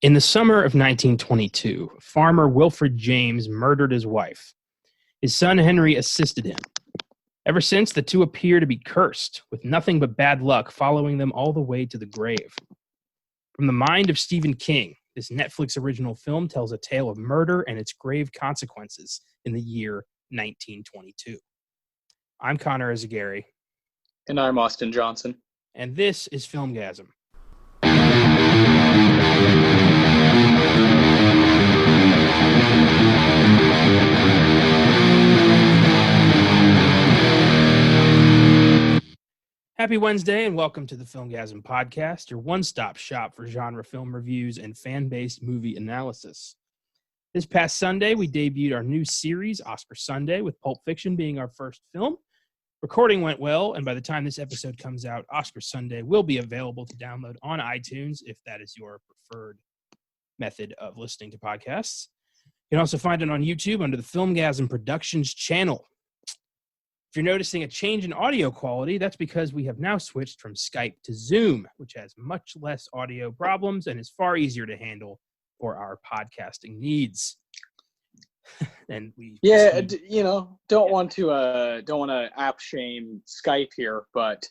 In the summer of 1922, farmer Wilfred James murdered his wife. His son Henry assisted him. Ever since, the two appear to be cursed, with nothing but bad luck following them all the way to the grave. From the mind of Stephen King, this Netflix original film tells a tale of murder and its grave consequences in the year 1922. I'm Connor Eyzaguirre. And I'm Austin Johnson. And this is Filmgazm. Happy Wednesday and welcome to the Filmgazm podcast, your one-stop shop for genre film reviews and fan-based movie analysis. This past Sunday, we debuted our new series, Oscar Sunday, with Pulp Fiction being our first film. Recording went well, and by the time this episode comes out, Oscar Sunday will be available to download on iTunes if that is your preferred method of listening to podcasts. You can also find it on YouTube under the Filmgazm Productions channel. If you're noticing a change in audio quality, that's because we have now switched from Skype to Zoom, which has much less audio problems and is far easier to handle for our podcasting needs. And don't want to app shame Skype here, but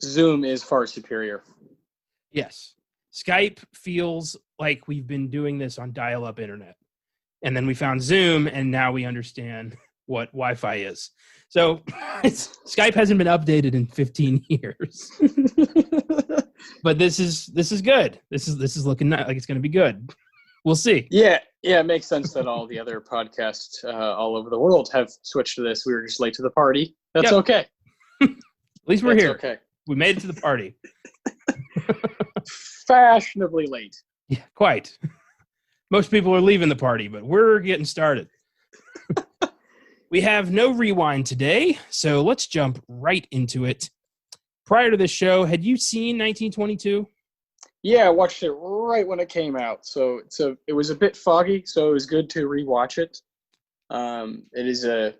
Zoom is far superior. Yes. Skype feels like we've been doing this on dial-up internet. And then we found Zoom, and now we understand what Wi-Fi is. So Skype hasn't been updated in 15 years. But this is good. This is looking like it's going to be good. We'll see. Yeah, it makes sense that all the other podcasts all over the world have switched to this. We were just late to the party. That's okay. At least we're here. Okay. We made it to the party. Fashionably late. Yeah, quite. Most people are leaving the party, but we're getting started. We have no rewind today, so let's jump right into it. Prior to this show, had you seen 1922? Yeah, I watched it right when it came out, so it was a bit foggy, so it was good to rewatch it. It is a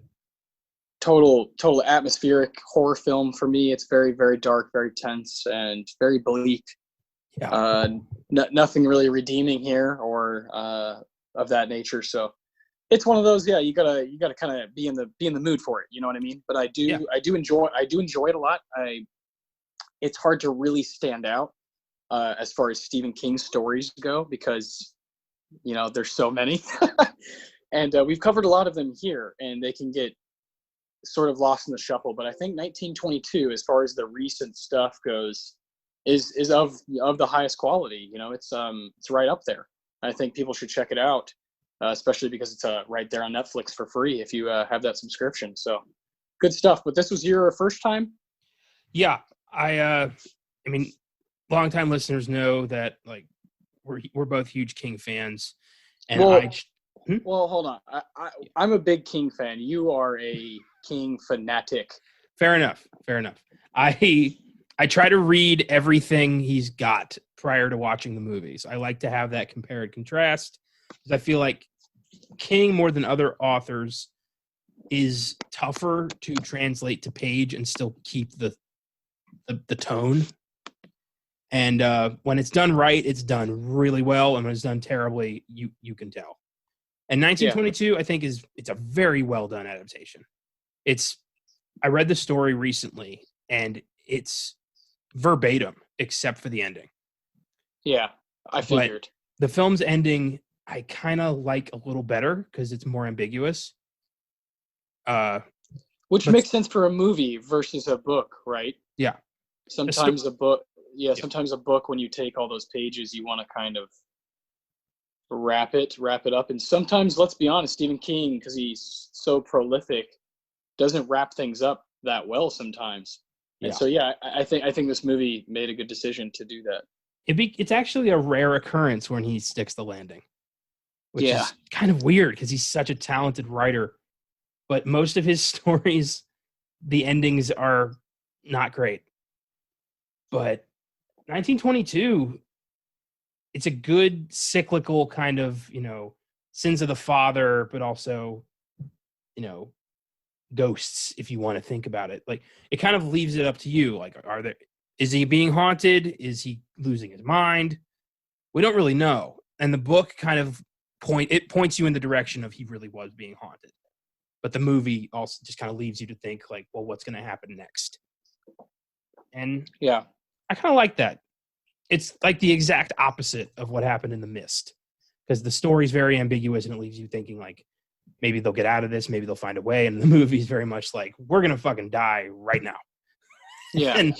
total atmospheric horror film for me. It's very, very dark, very tense, and very bleak. Yeah. Nothing really redeeming here or of that nature. So it's one of those. Yeah, you gotta kind of be in the mood for it. You know what I mean? But I do enjoy it a lot. It's hard to really stand out as far as Stephen King stories go because there's so many, and we've covered a lot of them here, and they can get sort of lost in the shuffle. But I think 1922, as far as the recent stuff goes, is of the highest quality. It's right up there. I think people should check it out, especially because it's right there on Netflix for free if you have that subscription. So good stuff. But this was your first time? Yeah, I mean, longtime listeners know that we're both huge King fans, and well, hold on. I'm a big King fan. You are a King fanatic. Fair enough. I try to read everything he's got prior to watching the movies. I like to have that compare and contrast because I feel like King, more than other authors, is tougher to translate to page and still keep the tone. And when it's done right, it's done really well, and when it's done terribly, you can tell. And 1922, I think, it's a very well done adaptation. I read the story recently, and it's verbatim except for the ending. Yeah, I figured. But the film's ending I kind of like a little better because it's more ambiguous. Which makes sense for a movie versus a book, right? Yeah. Sometimes a book, when you take all those pages, you want to kind of wrap it up. And sometimes, let's be honest, Stephen King, because he's so prolific, doesn't wrap things up that well sometimes. And so, I think this movie made a good decision to do that. It's actually a rare occurrence when he sticks the landing, which is kind of weird because he's such a talented writer. But most of his stories, the endings are not great. But 1922, it's a good cyclical kind of, sins of the father, but also, ghosts, if you want to think about it. Like, it kind of leaves it up to you. Like, is he being haunted? Is he losing his mind? We don't really know. And the book kind of points you in the direction of he really was being haunted. But the movie also just kind of leaves you to think like, well, what's going to happen next? And Yeah. I kind of like that. It's like the exact opposite of what happened in The Mist, because the story's very ambiguous and it leaves you thinking like, maybe they'll get out of this, maybe they'll find a way. And the movie's very much like, we're going to fucking die right now. Yeah. And,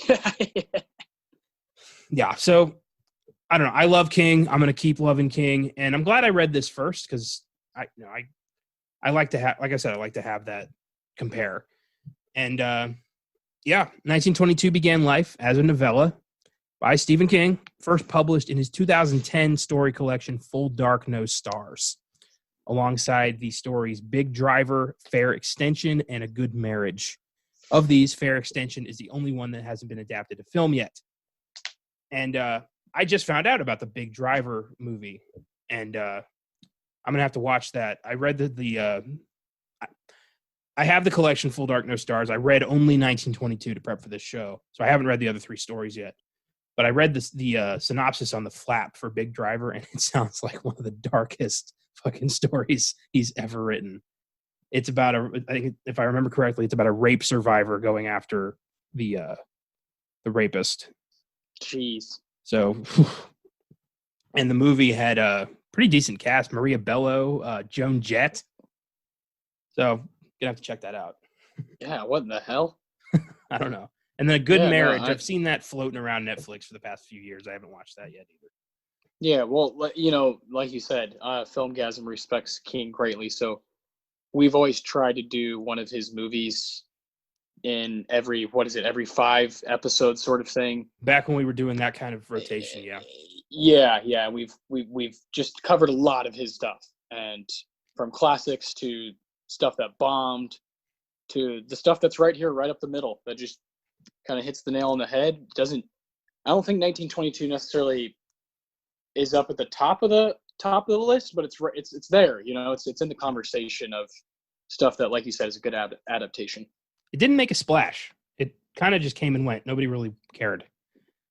yeah. So I don't know. I love King. I'm going to keep loving King. And I'm glad I read this first because I like to have, like I said, I like to have that compare. And 1922 began life as a novella by Stephen King, first published in his 2010 story collection, Full Dark, No Stars, alongside the stories Big Driver, Fair Extension, and A Good Marriage. Of these, Fair Extension is the only one that hasn't been adapted to film yet. And I just found out about the Big Driver movie, and I'm going to have to watch that. I read I have the collection Full Dark, No Stars. I read only 1922 to prep for this show, so I haven't read the other 3 stories yet. But I read the synopsis on the flap for Big Driver, and it sounds like one of the darkest fucking stories he's ever written. It's about I think if I remember correctly, it's about a rape survivor going after the rapist. Jeez. So, and the movie had a pretty decent cast: Maria Bello, Joan Jett. So, gonna have to check that out. Yeah, what in the hell? I don't know. And then A Good Marriage. No, I've seen that floating around Netflix for the past few years. I haven't watched that yet either. Yeah, well, like you said, Filmgazm respects King greatly, so we've always tried to do one of his movies in every 5 episodes sort of thing. Back when we were doing that kind of rotation, yeah. Yeah, we've just covered a lot of his stuff, and from classics to stuff that bombed to the stuff that's right here, right up the middle, that just kind of hits the nail on the head. I don't think 1922 necessarily is up at the top of the list, but it's there. It's in the conversation of stuff that, like you said, is a good adaptation. It didn't make a splash. It kind of just came and went. Nobody really cared.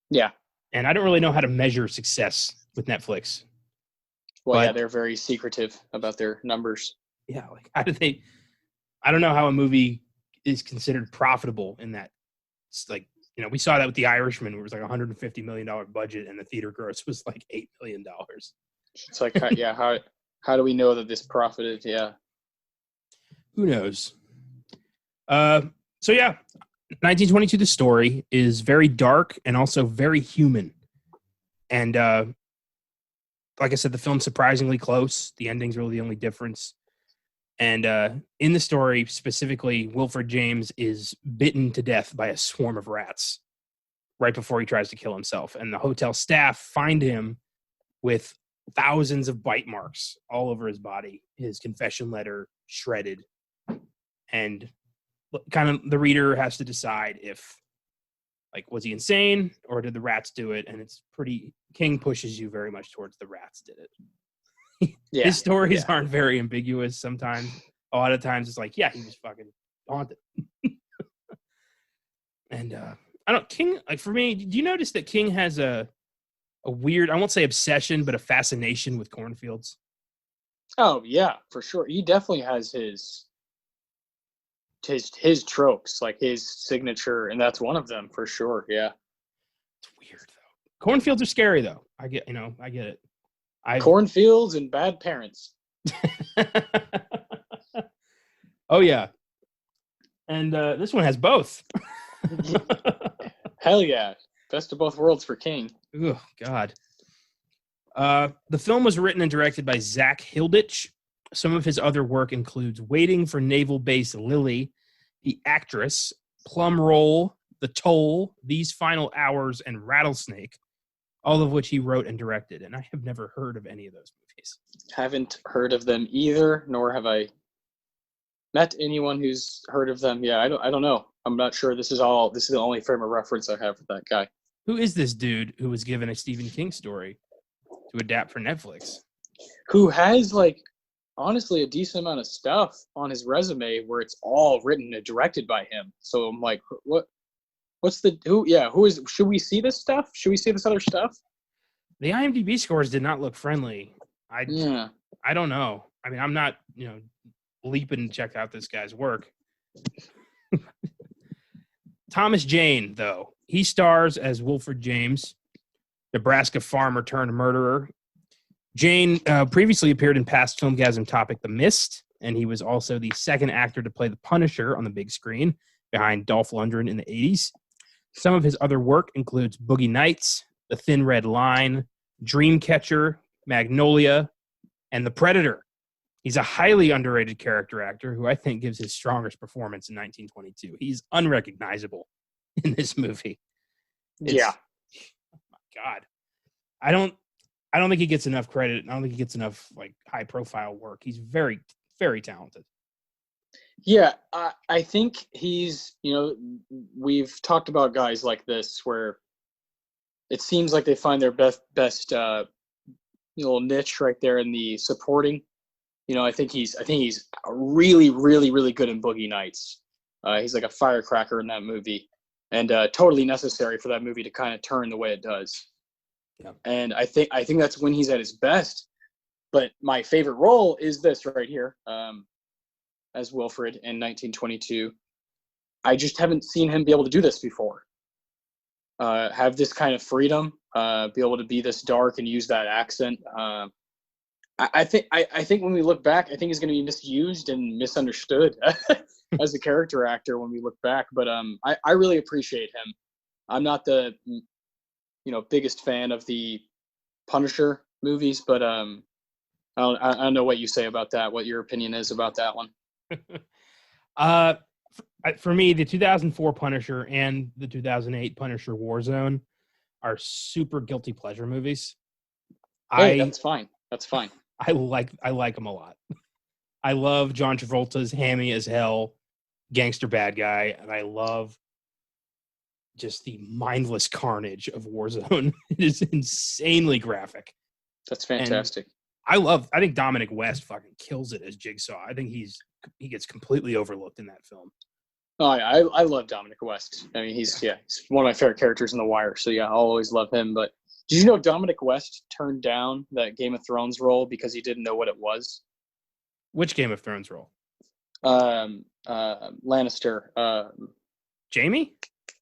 Yeah. And I don't really know how to measure success with Netflix. Well, yeah, they're very secretive about their numbers. Yeah, like how do they? I don't know how a movie is considered profitable in that. It's like, we saw that with The Irishman, where it was like $150 million budget, and the theater gross was like $8 million. It's like, how do we know that this profited? Yeah. Who knows? So yeah, 1922, the story is very dark and also very human. And like I said, the film's surprisingly close. The ending's really the only difference. And in the story, specifically, Wilfred James is bitten to death by a swarm of rats right before he tries to kill himself. And the hotel staff find him with thousands of bite marks all over his body, his confession letter shredded. And kind of the reader has to decide if, like, was he insane or did the rats do it? And it's King pushes you very much towards the rats did it. Yeah, his stories aren't very ambiguous sometimes. A lot of times it's like, yeah, he was fucking haunted. And King, like, for me, do you notice that King has a weird, I won't say obsession, but a fascination with cornfields? Oh yeah, for sure. He definitely has his tropes, like his signature, and that's one of them for sure. Yeah. It's weird though. Cornfields are scary though. I get it. Cornfields and bad parents. Oh yeah. And this one has both. Hell yeah. Best of both worlds for King. Oh God. The film was written and directed by Zach Hilditch. Some of his other work includes Waiting for Naval Base Lily, The Actress, Plum Roll, The Toll, These Final Hours, and Rattlesnake, all of which he wrote and directed. And I have never heard of any of those movies. Haven't heard of them either, nor have I met anyone who's heard of them. Yeah, I don't know. I'm not sure. This is the only frame of reference I have for that guy. Who is this dude who was given a Stephen King story to adapt for Netflix? Who has, like, honestly, a decent amount of stuff on his resume where it's all written and directed by him. So I'm like, who is, should we see this stuff? Should we see this other stuff? The IMDb scores did not look friendly. Yeah. I don't know. I mean, I'm not, leaping to check out this guy's work. Thomas Jane, though, he stars as Wilfred James, Nebraska farmer turned murderer. Jane previously appeared in past Filmgazm topic The Mist, and he was also the second actor to play the Punisher on the big screen behind Dolph Lundgren in the 80s. Some of his other work includes Boogie Nights, The Thin Red Line, Dreamcatcher, Magnolia, and The Predator. He's a highly underrated character actor who I think gives his strongest performance in 1922. He's unrecognizable in this movie. Yeah. Oh my God. I don't think he gets enough credit. I don't think he gets enough like high profile work. He's very, very talented. Yeah, I think he's, we've talked about guys like this where it seems like they find their best little niche right there in the supporting. I think he's really, really, really good in Boogie Nights. He's like a firecracker in that movie, and totally necessary for that movie to kind of turn the way it does. Yeah. And I think that's when he's at his best. But my favorite role is this right here, as Wilfred in 1922. I just haven't seen him be able to do this before. Have this kind of freedom, be able to be this dark and use that accent. I think when we look back, I think he's going to be misused and misunderstood as a character actor when we look back. But I really appreciate him. I'm not the biggest fan of the Punisher movies, but I don't know what you say about that. What your opinion is about that one? For me, the 2004 Punisher and the 2008 Punisher Warzone are super guilty pleasure movies. Hey, that's fine. That's fine. I like them a lot. I love John Travolta's hammy as hell gangster bad guy, and I love just the mindless carnage of Warzone. It is insanely graphic. That's fantastic. And I think Dominic West fucking kills it as Jigsaw. I think he gets completely overlooked in that film. Oh, I love Dominic West. I mean, he's one of my favorite characters in The Wire. So yeah, I'll always love him. But did you know Dominic West turned down that Game of Thrones role because he didn't know what it was? Which Game of Thrones role? Lannister. Jamie?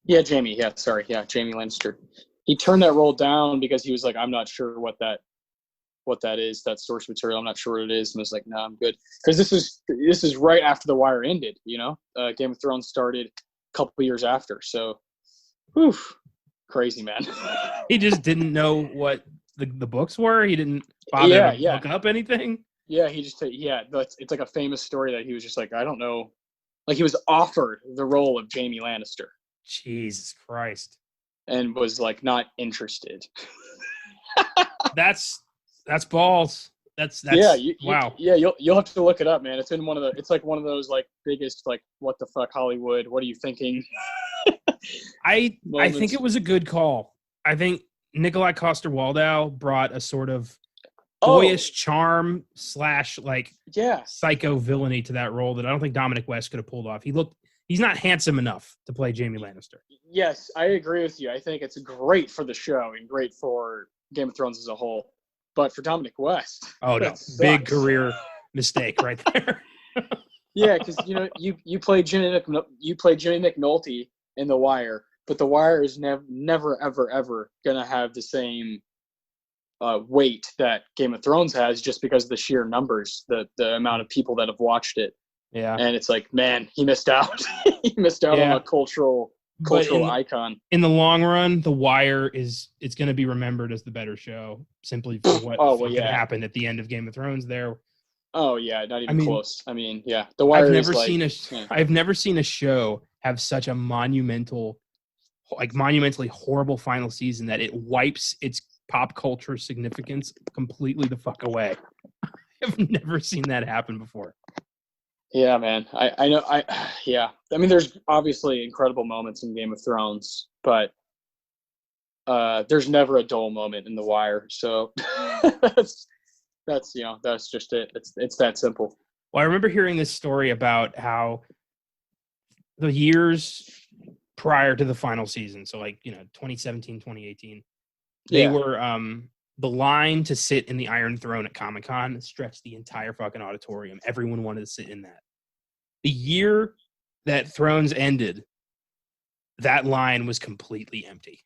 Yeah, Jamie. Yeah, sorry. Yeah, Jamie Lannister. He turned that role down because he was like, I'm not sure what that is, that source material. I'm not sure what it is. And I was like, no, I'm good. Because this is right after The Wire ended, Game of Thrones started a couple of years after. So, whew, crazy, man. He just didn't know what the books were. He didn't bother to look up anything. Yeah, it's like a famous story that he was just like, I don't know. Like he was offered the role of Jamie Lannister. Jesus Christ. And was like not interested. That's balls. That's wow. You'll have to look it up, man. It's in it's like one of those like biggest like what the fuck Hollywood, what are you thinking? I think it was a good call. I think Nikolai Coster-Waldau brought a sort of boyish charm / psycho villainy to that role that I don't think Dominic West could have pulled off. He's not handsome enough to play Jamie Lannister. Yes, I agree with you. I think it's great for the show and great for Game of Thrones as a whole. But for Dominic West, oh no, big career mistake right there. Yeah, because you played Jimmy McNulty in The Wire, but The Wire is never ever ever gonna have the same weight that Game of Thrones has, just because of the sheer numbers, the amount of people that have watched it. Yeah, and it's like, man, he missed out. He missed out on a cultural icon. In the long run, The Wire it's going to be remembered as the better show simply for what happened at the end of Game of Thrones there. Oh yeah, not even close. I mean, yeah, The Wire. I've never seen a show have such a monumentally horrible final season that it wipes its pop culture significance completely the fuck away. I've never seen that happen before. Yeah, man. I know. I mean, there's obviously incredible moments in Game of Thrones, but there's never a dull moment in The Wire. So that's just it. It's that simple. Well, I remember hearing this story about how the years prior to the final season, so 2017, 2018, they were the line to sit in the Iron Throne at Comic-Con stretched the entire fucking auditorium. Everyone wanted to sit in that. The year that Thrones ended, that line was completely empty.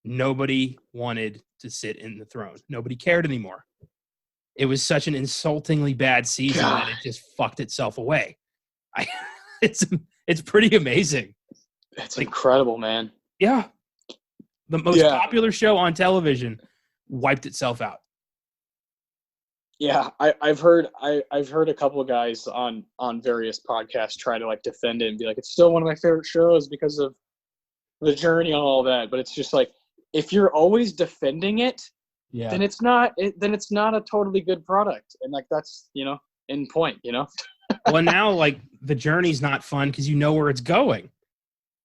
Nobody wanted to sit in the throne. Nobody cared anymore. It was such an insultingly bad season that it just fucked itself away. It's pretty amazing. It's incredible, man. Yeah. The most popular show on television wiped itself out. Yeah, I've heard a couple of guys on various podcasts try to like defend it and be like, it's still one of my favorite shows because of the journey and all that. But it's just like, if you're always defending it, then it's not a totally good product. And like, that's, in point, Well, now like the journey's not fun because you know where it's going.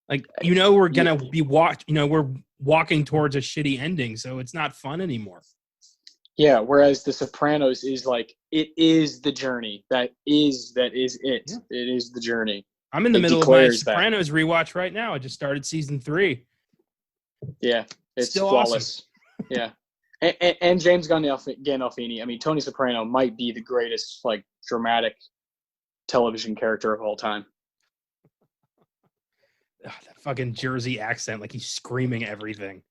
Like, we're going to be we're walking towards a shitty ending. So it's not fun anymore. Yeah. Whereas The Sopranos is like, it is the journey. That is it. Yeah. It is the journey. I'm in the middle of my Sopranos rewatch right now. I just started season 3. Yeah. It's still flawless. Awesome. Yeah. And James Gandolfini. I mean, Tony Soprano might be the greatest like dramatic television character of all time. That fucking Jersey accent, like he's screaming everything.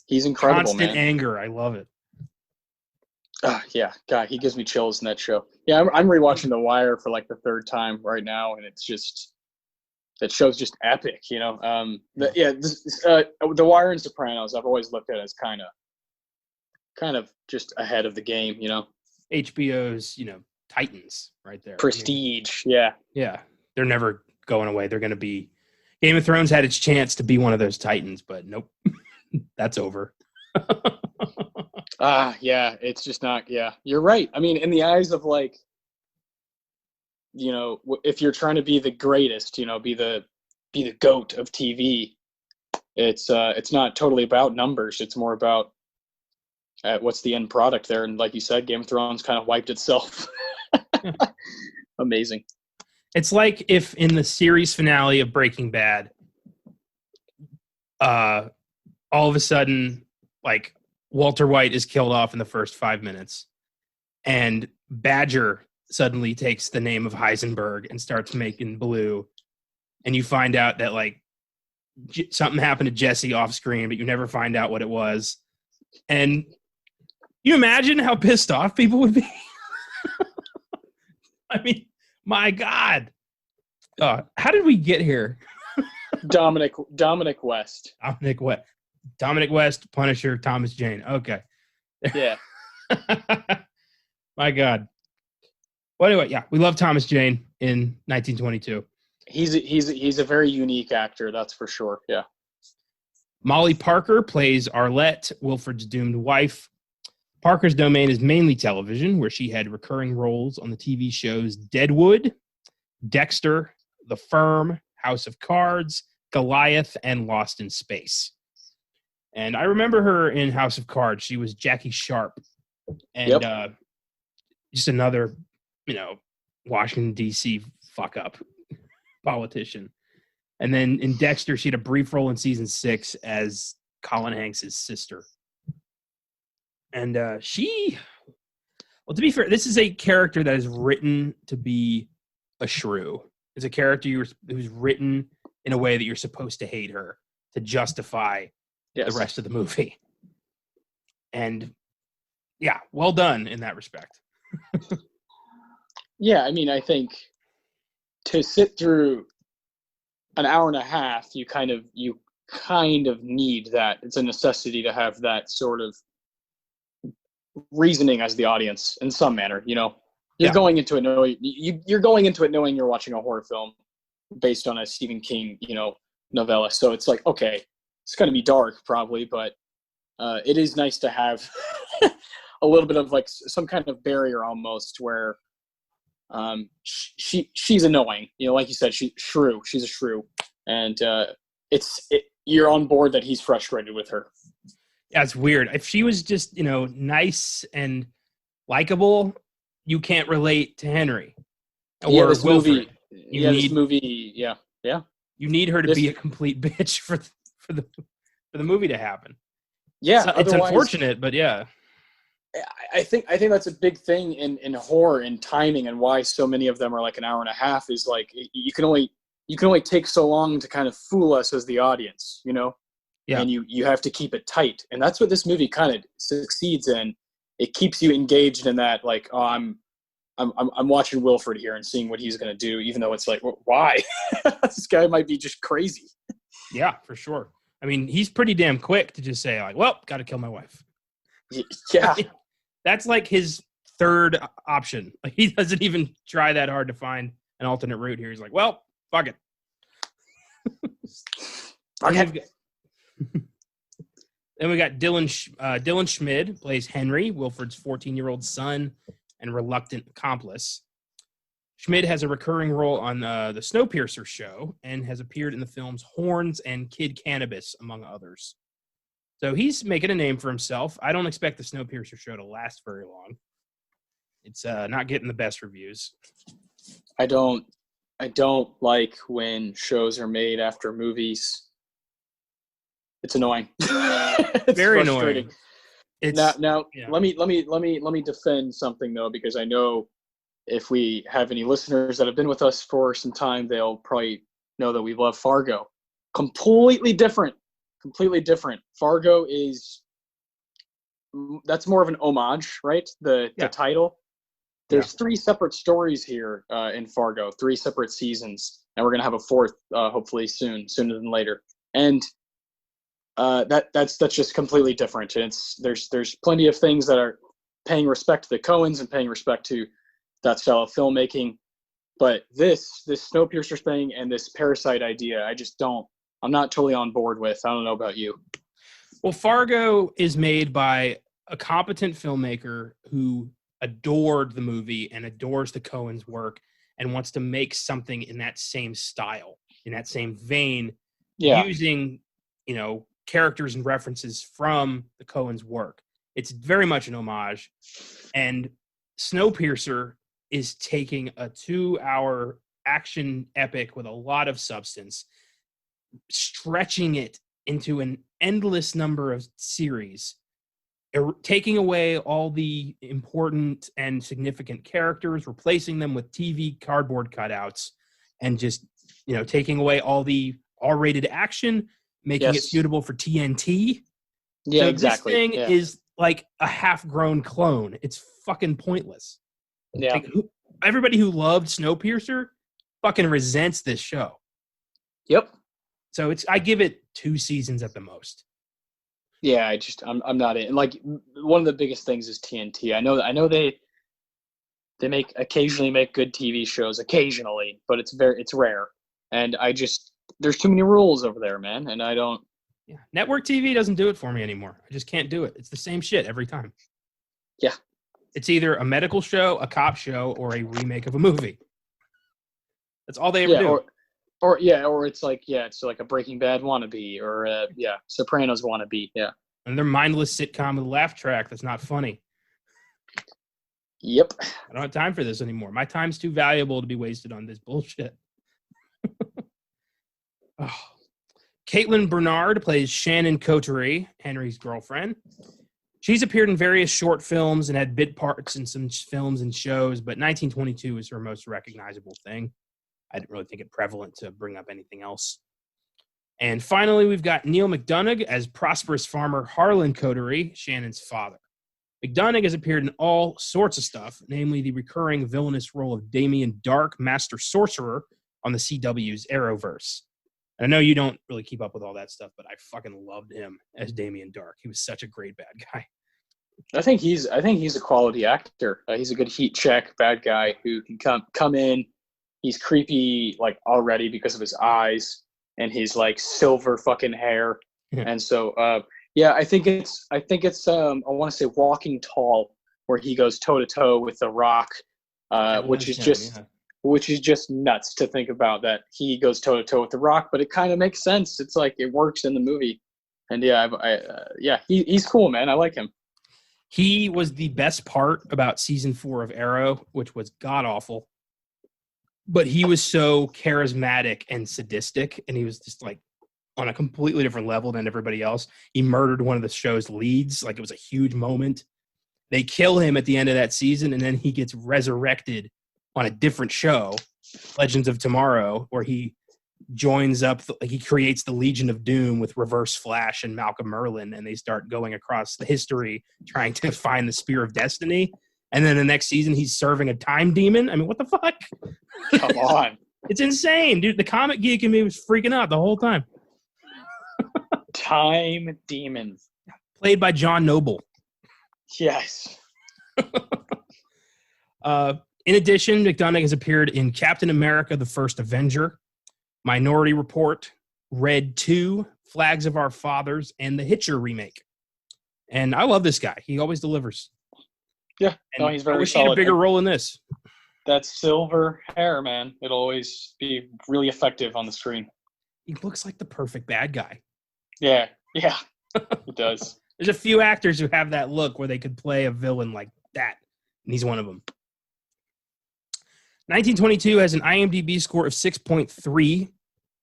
He's incredible, constant man. Anger. I love it. Yeah, God, he gives me chills in that show. Yeah, I'm rewatching The Wire for like the 3rd time right now, and it's just that show's just epic. The Wire and Sopranos I've always looked at as kind of just ahead of the game. HBO's Titans right there. Prestige. Yeah, they're never going away. They're going to be. Game of Thrones had its chance to be one of those Titans, but nope, that's over. Yeah, it's just not. Yeah, you're right. I mean, in the eyes of like, if you're trying to be the greatest, be the GOAT of TV, it's not totally about numbers. It's more about what's the end product there. And like you said, Game of Thrones kind of wiped itself. Amazing. It's like if in the series finale of Breaking Bad, all of a sudden, like Walter White is killed off in the first 5 minutes, and Badger suddenly takes the name of Heisenberg and starts making blue, and you find out that like something happened to Jesse off screen, but you never find out what it was. And you imagine how pissed off people would be? I mean, my God. How did we get here? Dominic West. Dominic West, Punisher, Thomas Jane. Okay. Yeah. My God. Well, anyway, yeah, we love Thomas Jane in 1922. He's a very unique actor, that's for sure. Yeah. Molly Parker plays Arlette, Wilfred's doomed wife. Parker's domain is mainly television, where she had recurring roles on the TV shows Deadwood, Dexter, The Firm, House of Cards, Goliath, and Lost in Space. And I remember her in House of Cards. She was Jackie Sharp. And just another, Washington, D.C. fuck-up politician. And then in Dexter, she had a brief role in season 6 as Colin Hanks' sister. And to be fair, this is a character that is written to be a shrew. It's a character who's written in a way that you're supposed to hate her to justify the rest of the movie. And yeah, well done in that respect. Yeah, I mean, I think to sit through an hour and a half, you kind of need that. It's a necessity to have that sort of reasoning as the audience in some manner. You're going into it knowing you're watching a horror film based on a Stephen King novella. So it's like, okay, it's going to be dark probably, but it is nice to have a little bit of like some kind of barrier almost where she's annoying. Like you said, she's a shrew, and you're on board that he's frustrated with her. Yeah, it's weird. If she was just, nice and likable, you can't relate to Henry. Or this Wilfred. movie. You need her to be a complete bitch for the movie to happen. Yeah, So it's unfortunate, but yeah. I think that's a big thing in horror and timing, and why so many of them are like an hour and a half is like you can only take so long to kind of fool us as the audience, you know, Yeah. and you have to keep it tight, and that's what this movie kind of succeeds in. It keeps you engaged in that, like, oh, I'm watching Wilford here and seeing what he's going to do, even though it's like, well, why? This guy might be just crazy. Yeah, for sure. I mean, he's pretty damn quick to just say, like, well, got to kill my wife. Yeah. That's like his third option. Like, he doesn't even try that hard to find an alternate route here. He's like, well, fuck it. Okay. Then we got Dylan Schmid plays Henry, Wilford's 14-year-old son and reluctant accomplice. Schmid has a recurring role on the Snowpiercer show and has appeared in the films Horns and Kid Cannabis, among others. So he's making a name for himself. I don't expect the Snowpiercer show to last very long. It's not getting the best reviews. I don't like when shows are made after movies. It's annoying. It's very frustrating. Annoying. It's, now yeah. let me defend something though, because I know if we have any listeners that have been with us for some time, they'll probably know that we love Fargo. Completely different. Fargo that's more of an homage, right? The title. There's 3 separate stories here in Fargo, 3 separate seasons, and we're gonna have a 4th hopefully sooner than later. And that's just completely different. And there's plenty of things that are paying respect to the Coens and paying respect to that style of filmmaking, but this Snowpiercer thing and this Parasite idea, I'm not totally on board with. I don't know about you. Well, Fargo is made by a competent filmmaker who adored the movie and adores the Coens' work and wants to make something in that same style, in that same vein, using, you know, characters and references from the Coens' work. It's very much an homage. And Snowpiercer is taking a 2-hour action epic with a lot of substance, stretching it into an endless number of series, taking away all the important and significant characters, replacing them with TV cardboard cutouts, and just, you know, taking away all the R-rated action, making it suitable for TNT. Yeah, so exactly. This thing is like a half-grown clone. It's fucking pointless. Yeah. Like, everybody who loved Snowpiercer fucking resents this show. Yep. So I give it 2 seasons at the most. Yeah, I'm not in. And like, one of the biggest things is TNT. I know they occasionally make good TV shows occasionally, but it's rare. And there's too many rules over there, man. And I don't. Yeah. Network TV doesn't do it for me anymore. I just can't do it. It's the same shit every time. Yeah. It's either a medical show, a cop show, or a remake of a movie. That's all they ever do. Or it's like a Breaking Bad wannabe, or Sopranos wannabe. Yeah. And they're mindless sitcom with a laugh track that's not funny. Yep. I don't have time for this anymore. My time's too valuable to be wasted on this bullshit. Oh. Caitlin Bernard plays Shannon Coterie, Henry's girlfriend. She's appeared in various short films and had bit parts in some films and shows, but 1922 is her most recognizable thing. I didn't really think it prevalent to bring up anything else. And finally, we've got Neil McDonough as prosperous farmer Harlan Coterie, Shannon's father. McDonough has appeared in all sorts of stuff, namely the recurring villainous role of Damien Dark, Master Sorcerer, on the CW's Arrowverse. I know you don't really keep up with all that stuff, but I fucking loved him as Damien Dark. He was such a great bad guy. I think he's a quality actor. He's a good heat check bad guy who can come in. He's creepy like already because of his eyes and his like silver fucking hair. Yeah. And so I think it's I want to say Walking Tall, where he goes toe to toe with The Rock, which is just nuts to think about, that he goes toe to toe with The Rock, but it kind of makes sense. It's like it works in the movie. And he's cool, man. I like him. He was the best part about season 4 of Arrow, which was god awful. But he was so charismatic and sadistic, and he was just like on a completely different level than everybody else. He murdered one of the show's leads. Like, it was a huge moment. They kill him at the end of that season, and then he gets resurrected on a different show, Legends of Tomorrow, where he joins up, he creates the Legion of Doom with Reverse Flash and Malcolm Merlin, and they start going across the history trying to find the Spear of Destiny. And then the next season, he's serving a time demon. I mean, what the fuck? Come on. It's insane, dude. The comic geek in me was freaking out the whole time. Time demon. Played by John Noble. Yes. In addition, McDonagh has appeared in Captain America, the First Avenger, Minority Report, Red 2, Flags of Our Fathers, and the Hitcher remake. And I love this guy. He always delivers. Yeah, no, he's very solid. I wish he had a bigger role in this. That silver hair, man. It'll always be really effective on the screen. He looks like the perfect bad guy. Yeah, it does. There's a few actors who have that look where they could play a villain like that, and he's one of them. 1922 has an IMDb score of 6.3,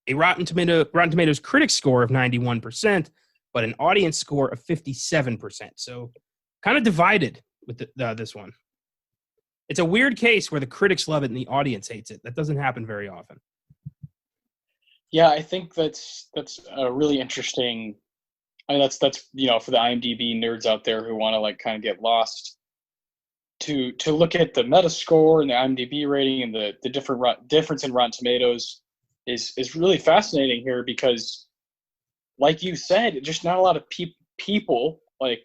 a Rotten Tomatoes critic score of 91%, but an audience score of 57%. So kind of divided with this one. It's a weird case where the critics love it and the audience hates it. That doesn't happen very often. Yeah, I think that's a really interesting. I mean, that's for the IMDb nerds out there who want to like kind of get lost. To look at the Metascore and the IMDb rating and the difference in Rotten Tomatoes is really fascinating here because, like you said, just not a lot of people like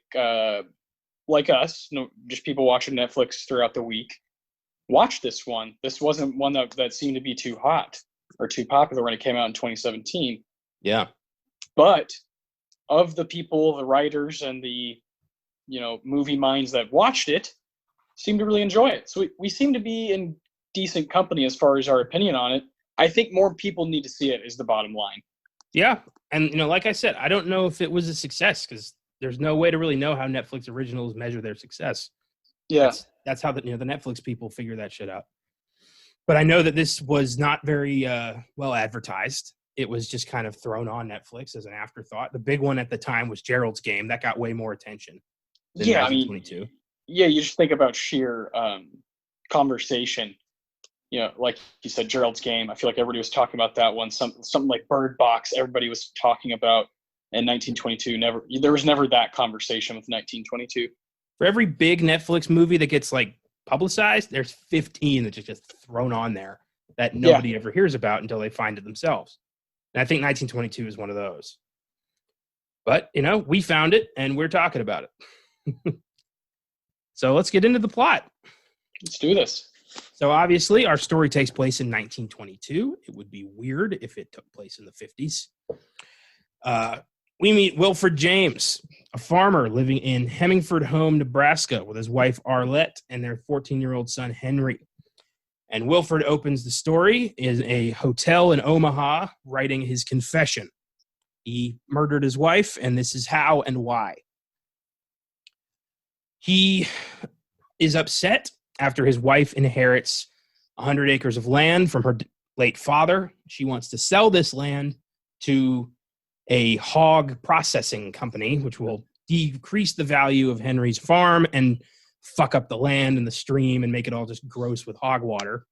us, just people watching Netflix throughout the week, watch this one. This wasn't one that seemed to be too hot or too popular when it came out in 2017. Yeah. But of the people, the writers, and the movie minds that watched it, seem to really enjoy it. So we seem to be in decent company as far as our opinion on it. I think more people need to see it is the bottom line. Yeah. And, like I said, I don't know if it was a success because there's no way to really know how Netflix originals measure their success. Yeah. That's how the Netflix people figure that shit out. But I know that this was not very well advertised. It was just kind of thrown on Netflix as an afterthought. The big one at the time was Gerald's Game. That got way more attention than 1922. Yeah, you just think about sheer conversation. Like you said, Gerald's Game. I feel like everybody was talking about that one. Something like Bird Box. Everybody was talking about in 1922. There was never that conversation with 1922. For every big Netflix movie that gets like publicized, there's 15 that's just thrown on there that nobody ever hears about until they find it themselves. And I think 1922 is one of those. But we found it and we're talking about it. So let's get into the plot. Let's do this. So obviously our story takes place in 1922. It would be weird if it took place in the 50s. We meet Wilfred James, a farmer living in Hemingford Home, Nebraska, with his wife Arlette and their 14-year-old son Henry. And Wilfred opens the story in a hotel in Omaha, writing his confession. He murdered his wife, and this is how and why. He is upset after his wife inherits 100 acres of land from her late father. She wants to sell this land to a hog processing company, which will decrease the value of Henry's farm and fuck up the land and the stream and make it all just gross with hog water,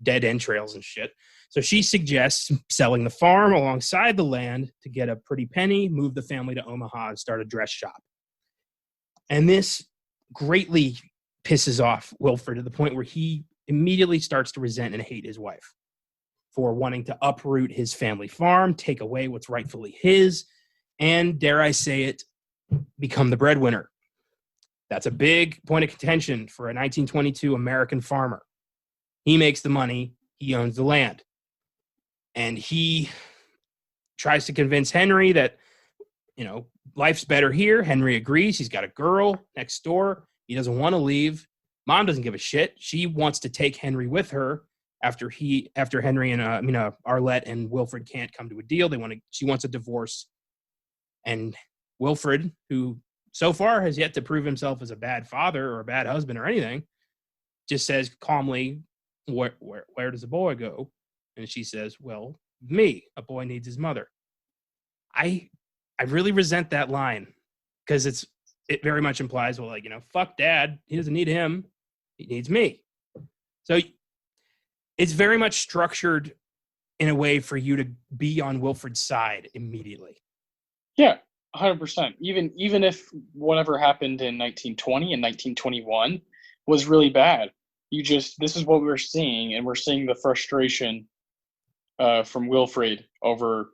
dead entrails and shit. So she suggests selling the farm alongside the land to get a pretty penny, move the family to Omaha, and start a dress shop. And this greatly pisses off Wilfred to the point where he immediately starts to resent and hate his wife for wanting to uproot his family farm, take away what's rightfully his, and, dare I say it, become the breadwinner. That's a big point of contention for a 1922 American farmer. He makes the money, he owns the land. And he tries to convince Henry that, life's better here. Henry agrees. He's got a girl next door. He doesn't want to leave. Mom doesn't give a shit. She wants to take Henry with her after Henry and Arlette and Wilfred can't come to a deal. She wants a divorce. And Wilfred, who so far has yet to prove himself as a bad father or a bad husband or anything, just says calmly, where does the boy go? And she says, well, me. A boy needs his mother. I really resent that line because it very much implies, well, like, fuck dad. He doesn't need him. He needs me. So it's very much structured in a way for you to be on Wilfred's side immediately. Yeah, 100%. Even if whatever happened in 1920 and 1921 was really bad, this is what we're seeing, and we're seeing the frustration from Wilfred over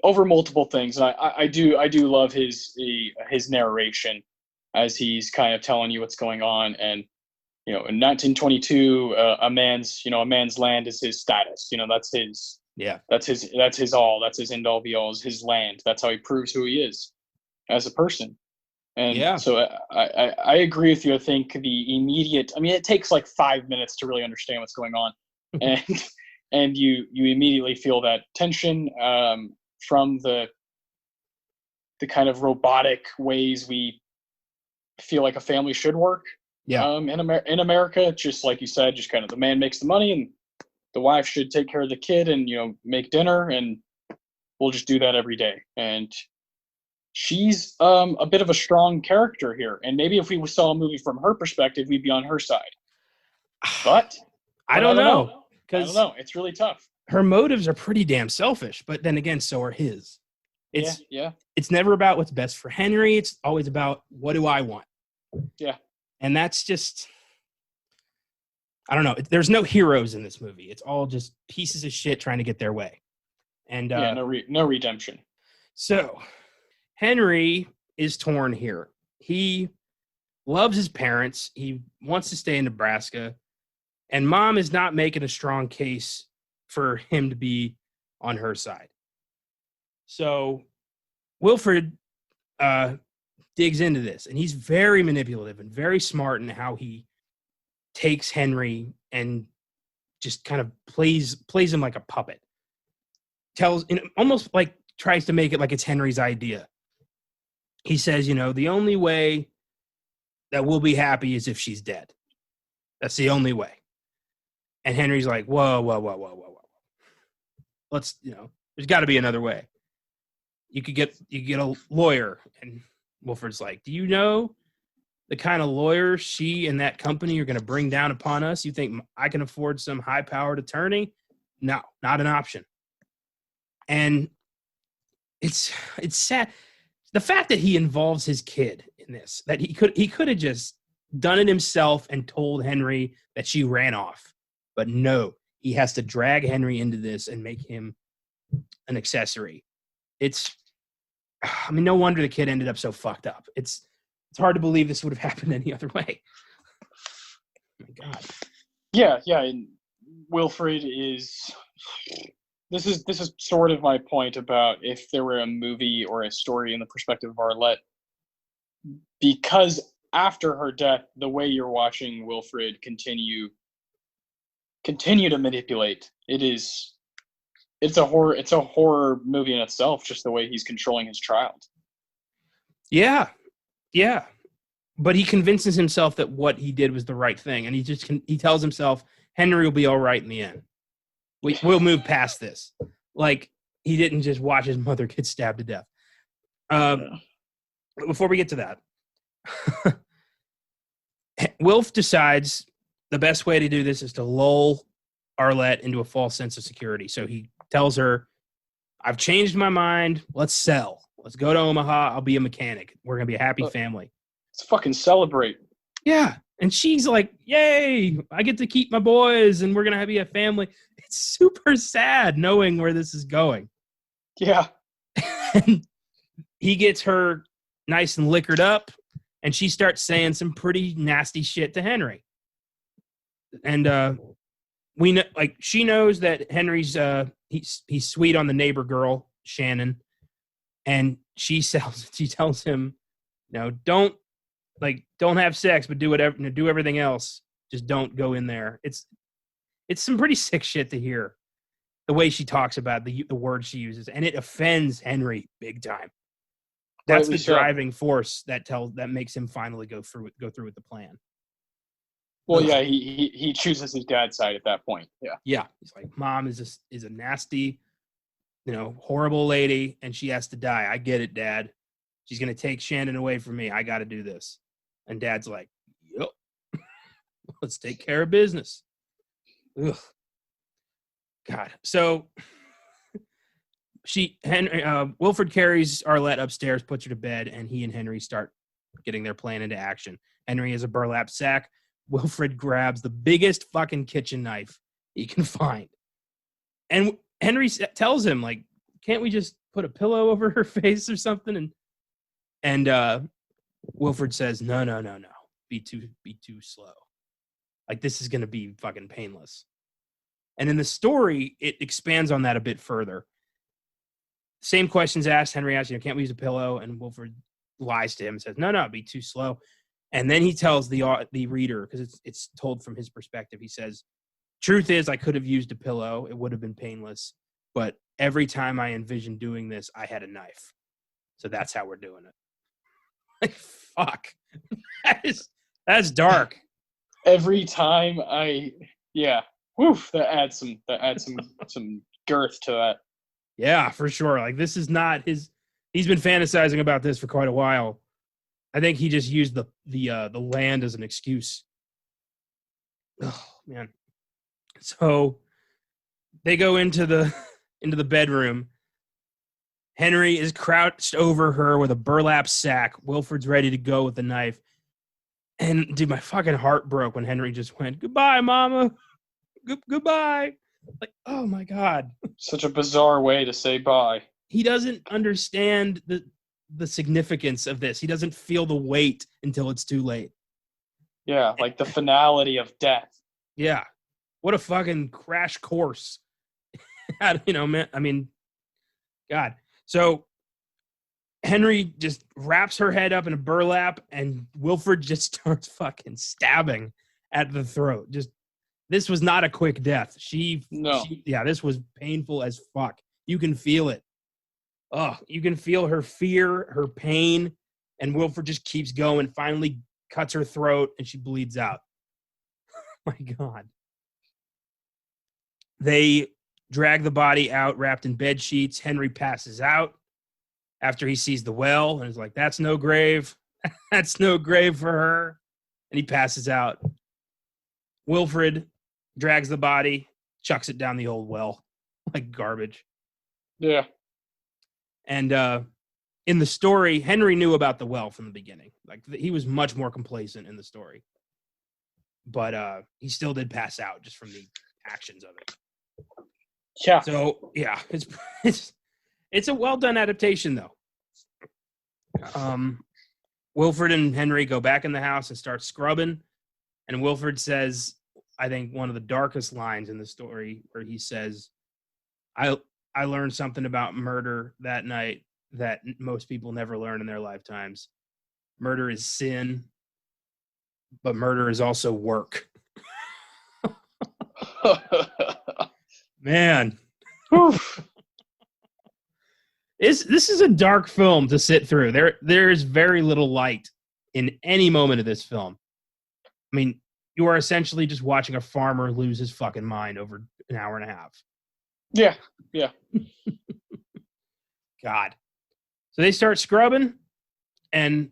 multiple things. And I do love his narration as he's kind of telling you what's going on. And in 1922, a man's land is his status. That's his. Yeah. That's his all. That's his end all be all, is his land. That's how he proves who he is as a person. And so I agree with you. I think the immediate, it takes like 5 minutes to really understand what's going on. And you immediately feel that tension from the kind of robotic ways we feel like a family should work. Yeah. In America, just like you said, just kind of the man makes the money and the wife should take care of the kid and, make dinner, and we'll just do that every day. And she's a bit of a strong character here. And maybe if we saw a movie from her perspective, we'd be on her side. But I don't know. I don't know. It's really tough. Her motives are pretty damn selfish, but then again, so are his. It's never about what's best for Henry. It's always about, what do I want? Yeah. And that's just, I don't know. There's no heroes in this movie. It's all just pieces of shit trying to get their way. And no redemption. So Henry is torn here. He loves his parents. He wants to stay in Nebraska. And mom is not making a strong case for him to be on her side. So Wilfred digs into this, and he's very manipulative and very smart in how he takes Henry and just kind of plays him like a puppet. Almost like tries to make it like it's Henry's idea. He says, the only way that we'll be happy is if she's dead. That's the only way. And Henry's like, whoa. Let's, there's got to be another way. You could get a lawyer. And Wilfred's like, do you know the kind of lawyer she and that company are going to bring down upon us? You think I can afford some high-powered attorney? No, not an option. And it's sad. The fact that he involves his kid in this, that he could have just done it himself and told Henry that she ran off. But no, he has to drag Henry into this and make him an accessory. No wonder the kid ended up so fucked up. It's hard to believe this would have happened any other way. Oh my God. Yeah. And Wilfred is. This is sort of my point about if there were a movie or a story in the perspective of Arlette, because after her death, the way you're watching Wilfred continue to manipulate, it's a horror movie in itself, just the way he's controlling his child. Yeah. But he convinces himself that what he did was the right thing, and he tells himself Henry will be all right in the end. We'll move past this. Like, he didn't just watch his mother get stabbed to death. Before we get to that, Wilf decides the best way to do this is to lull Arlette into a false sense of security. So he tells her, I've changed my mind. Let's sell. Let's go to Omaha. I'll be a mechanic. We're going to be a happy family. Let's fucking celebrate. Yeah. And she's like, yay, I get to keep my boys and we're going to be a family. It's super sad knowing where this is going. Yeah. And he gets her nice and liquored up, and she starts saying some pretty nasty shit to Henry. And we know, like, she knows that Henry's he's sweet on the neighbor girl, Shannon, and she tells him, don't have sex, but do everything else. Just don't go in there. It's some pretty sick shit to hear, the way she talks about the words she uses, and it offends Henry big time. That's the driving force that makes him finally go through with the plan. Well, yeah, he chooses his dad's side at that point. Yeah. Yeah. He's like, Mom is a nasty horrible lady, and she has to die. I get it, Dad. She's going to take Shannon away from me. I got to do this. And Dad's like, yep, let's take care of business. Ugh. God. So Wilfred carries Arlette upstairs, puts her to bed, and he and Henry start getting their plan into action. Henry has a burlap sack. Wilfred grabs the biggest fucking kitchen knife he can find. And Henry tells him, like, can't we just put a pillow over her face or something? And Wilfred says, no. Be too slow. Like, this is going to be fucking painless. And in the story, it expands on that a bit further. Same questions asked. Henry asks, can't we use a pillow? And Wilfred lies to him and says, no, be too slow. And then he tells the reader, because it's told from his perspective, he says, truth is, I could have used a pillow. It would have been painless. But every time I envisioned doing this, I had a knife. So that's how we're doing it. Like, fuck. That's dark. Every time woof, that adds some girth to that. Yeah, for sure. Like, this is not he's been fantasizing about this for quite a while. I think he just used the land as an excuse. Oh, man. So they go into the bedroom. Henry is crouched over her with a burlap sack. Wilfred's ready to go with the knife. And, dude, my fucking heart broke when Henry just went, goodbye, Mama. Goodbye. Like, oh, my God. Such a bizarre way to say bye. He doesn't understand the significance of this. He doesn't feel the weight until it's too late. Yeah, like the finality of death. Yeah. What a fucking crash course. Man, I mean, God. So Henry just wraps her head up in a burlap, and Wilfred just starts fucking stabbing at the throat. This was not a quick death. This was painful as fuck. You can feel it. Oh, you can feel her fear, her pain, and Wilfred just keeps going, finally cuts her throat, and she bleeds out. My God. They drag the body out wrapped in bed sheets. Henry passes out after he sees the well and is like, that's no grave. That's no grave for her. And he passes out. Wilfred drags the body, chucks it down the old well like garbage. Yeah. And in the story, Henry knew about the well from the beginning. Like, he was much more complacent in the story. But he still did pass out just from the actions of it. Yeah. So, yeah, it's a well-done adaptation, though. Wilfred and Henry go back in the house and start scrubbing. And Wilfred says, I think, one of the darkest lines in the story, where he says, I learned something about murder that night that most people never learn in their lifetimes. Murder is sin, but murder is also work. Man. This is a dark film to sit through. There is very little light in any moment of this film. I mean, you are essentially just watching a farmer lose his fucking mind over an hour and a half. Yeah. God. So they start scrubbing, and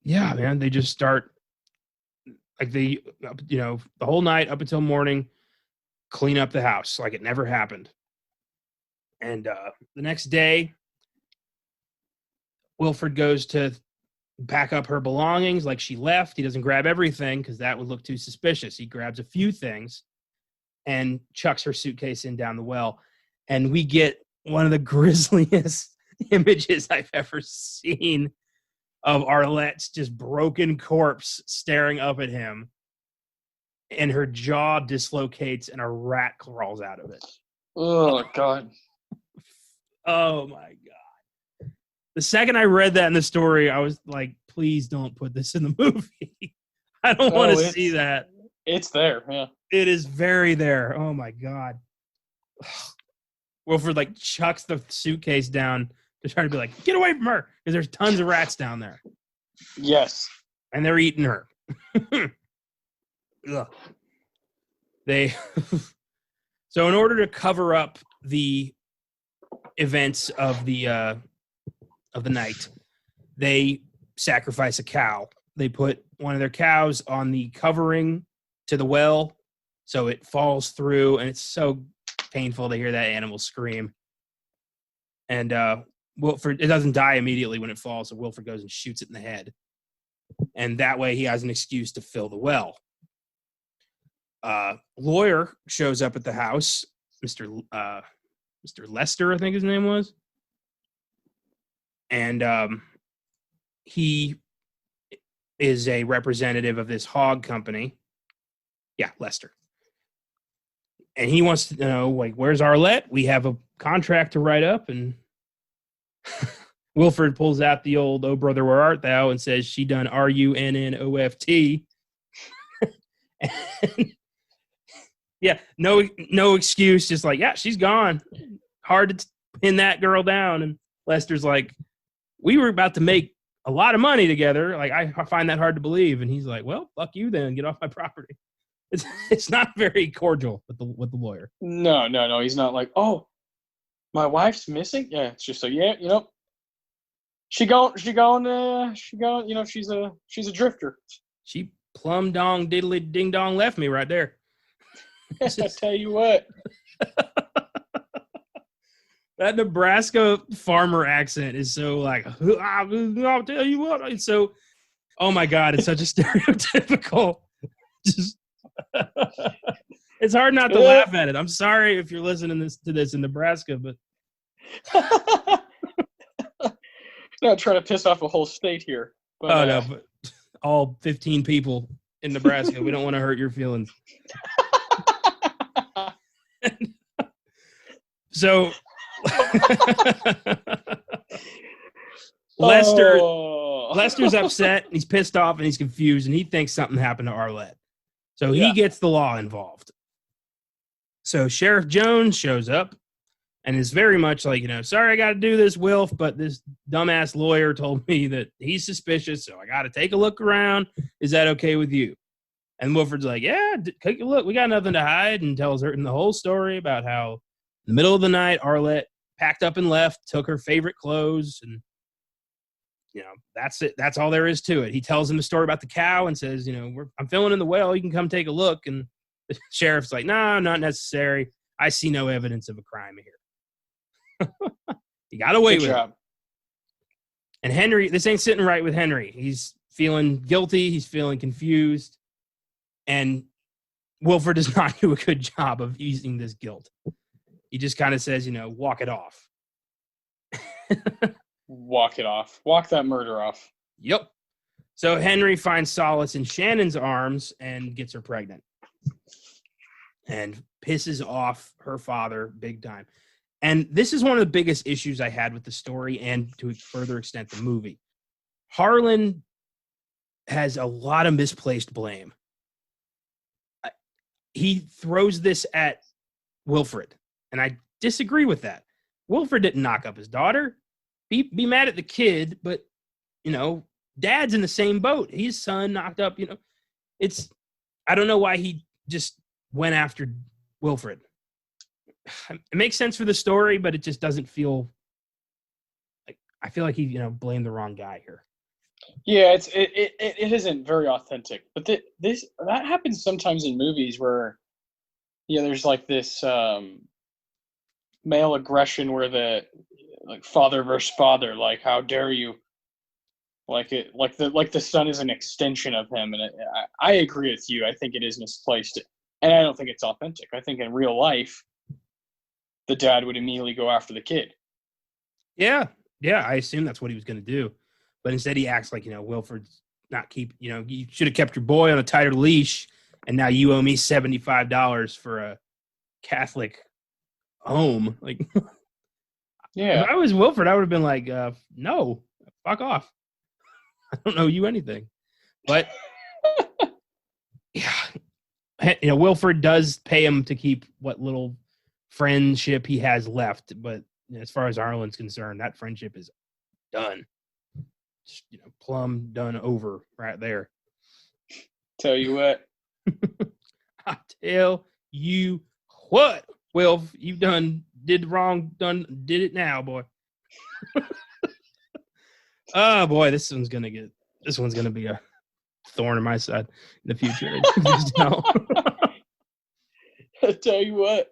yeah, man, they just start, like, the whole night up until morning, clean up the house like it never happened. And the next day, Wilfred goes to pack up her belongings like she left. He doesn't grab everything because that would look too suspicious. He grabs a few things and chucks her suitcase in down the well. And we get one of the grisliest images I've ever seen of Arlette's just broken corpse staring up at him. And her jaw dislocates and a rat crawls out of it. Oh, God. Oh, my God. The second I read that in the story, I was like, please don't put this in the movie. I don't want to see that. It's there, yeah. It is very there. Oh, my God. Wilfred, like, chucks the suitcase down to try to be like, get away from her, because there's tons of rats down there. Yes. And they're eating her. Ugh. So in order to cover up the events of the night, they sacrifice a cow. They put one of their cows on the covering to the well, so it falls through, and it's so painful to hear that animal scream. And Wilford, it doesn't die immediately when it falls, so Wilford goes and shoots it in the head. And that way he has an excuse to fill the well. Lawyer shows up at the house, Mr. Lester, I think his name was. And he is a representative of this hog company. Yeah, Lester. And he wants to know, like, where's Arlette? We have a contract to write up. And Wilford pulls out the old "Oh Brother, Where Art Thou?" and says she done RUNNOFT. And, yeah, no excuse. Just like, yeah, she's gone. Hard to pin that girl down. And Lester's like, we were about to make a lot of money together. Like, I find that hard to believe. And he's like, well, fuck you then. Get off my property. It's not very cordial with the lawyer. No. He's not like, oh, my wife's missing. Yeah, it's just so she gone. She's a drifter. She plumb dong diddly ding dong left me right there. I tell you what. That Nebraska farmer accent is so like, I'll tell you what. It's so, oh my God, it's such a stereotypical. Just, it's hard not to laugh at it. I'm sorry if you're listening to this in Nebraska, but. Not trying to piss off a whole state here. But, no, but all 15 people in Nebraska. We don't want to hurt your feelings. So Lester's upset, he's pissed off, and he's confused, and he thinks something happened to Arlette. So he gets the law involved. So Sheriff Jones shows up and is very much like, sorry I got to do this, Wilf, but this dumbass lawyer told me that he's suspicious, so I got to take a look around. Is that okay with you? And Wilford's like, yeah, take a look. We got nothing to hide, and tells her the whole story about how in the middle of the night, Arlette packed up and left, took her favorite clothes, and, that's it. That's all there is to it. He tells him the story about the cow and says, I'm filling in the well. You can come take a look. And the sheriff's like, no, not necessary. I see no evidence of a crime here. You got away with it. And Henry, this ain't sitting right with Henry. He's feeling guilty. He's feeling confused. And Wilford does not do a good job of easing this guilt. He just kind of says, walk it off. Walk it off. Walk that murder off. Yep. So Henry finds solace in Shannon's arms and gets her pregnant. And pisses off her father big time. And this is one of the biggest issues I had with the story and, to a further extent, the movie. Harlan has a lot of misplaced blame. He throws this at Wilfred, and I disagree with that. Wilfred didn't knock up his daughter. Be mad at the kid, but, Dad's in the same boat. His son knocked up, I don't know why he just went after Wilfred. It makes sense for the story, but it just doesn't feel like, I feel like he, blamed the wrong guy here. Yeah, it isn't very authentic. But that happens sometimes in movies where, there's like this male aggression where the father versus father, like, how dare you? Like the son is an extension of him, and I agree with you. I think it is misplaced, and I don't think it's authentic. I think in real life, the dad would immediately go after the kid. Yeah, I assume that's what he was going to do, but instead he acts like Wilford's not you should have kept your boy on a tighter leash, and now you owe me $75 for a Catholic home. Like, yeah, if I was Wilford, I would have been like, no, fuck off. I don't owe you anything. But yeah, Wilford does pay him to keep what little friendship he has left. But as far as Arlen's concerned, that friendship is done. Just, plumb done over right there. Tell you what. I tell you what, Wilf, you've done did wrong, did it now, boy. Oh boy, this one's gonna be a thorn in my side in the future. I tell you what.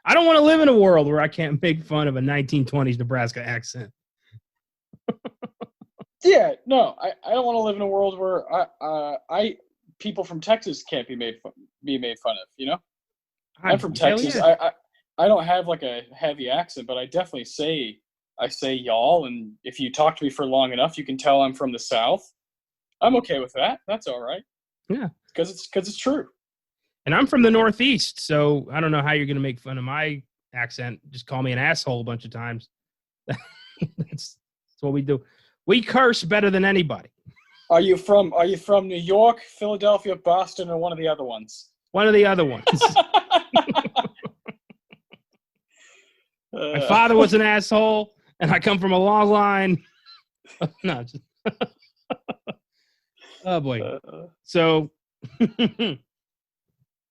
I don't want to live in a world where I can't make fun of a 1920s Nebraska accent. Yeah, no, I don't want to live in a world where people from Texas can't be made fun of. You know, I'm from Texas. Yeah. I don't have like a heavy accent, but I definitely say y'all, and if you talk to me for long enough, you can tell I'm from the South. I'm okay with that. That's all right. Yeah, because it's true. And I'm from the Northeast, so I don't know how you're going to make fun of my accent. Just call me an asshole a bunch of times. That's what we do. We curse better than anybody. Are you from New York, Philadelphia, Boston, or one of the other ones? One of the other ones. My father was an asshole, and I come from a long line. No, just oh boy. So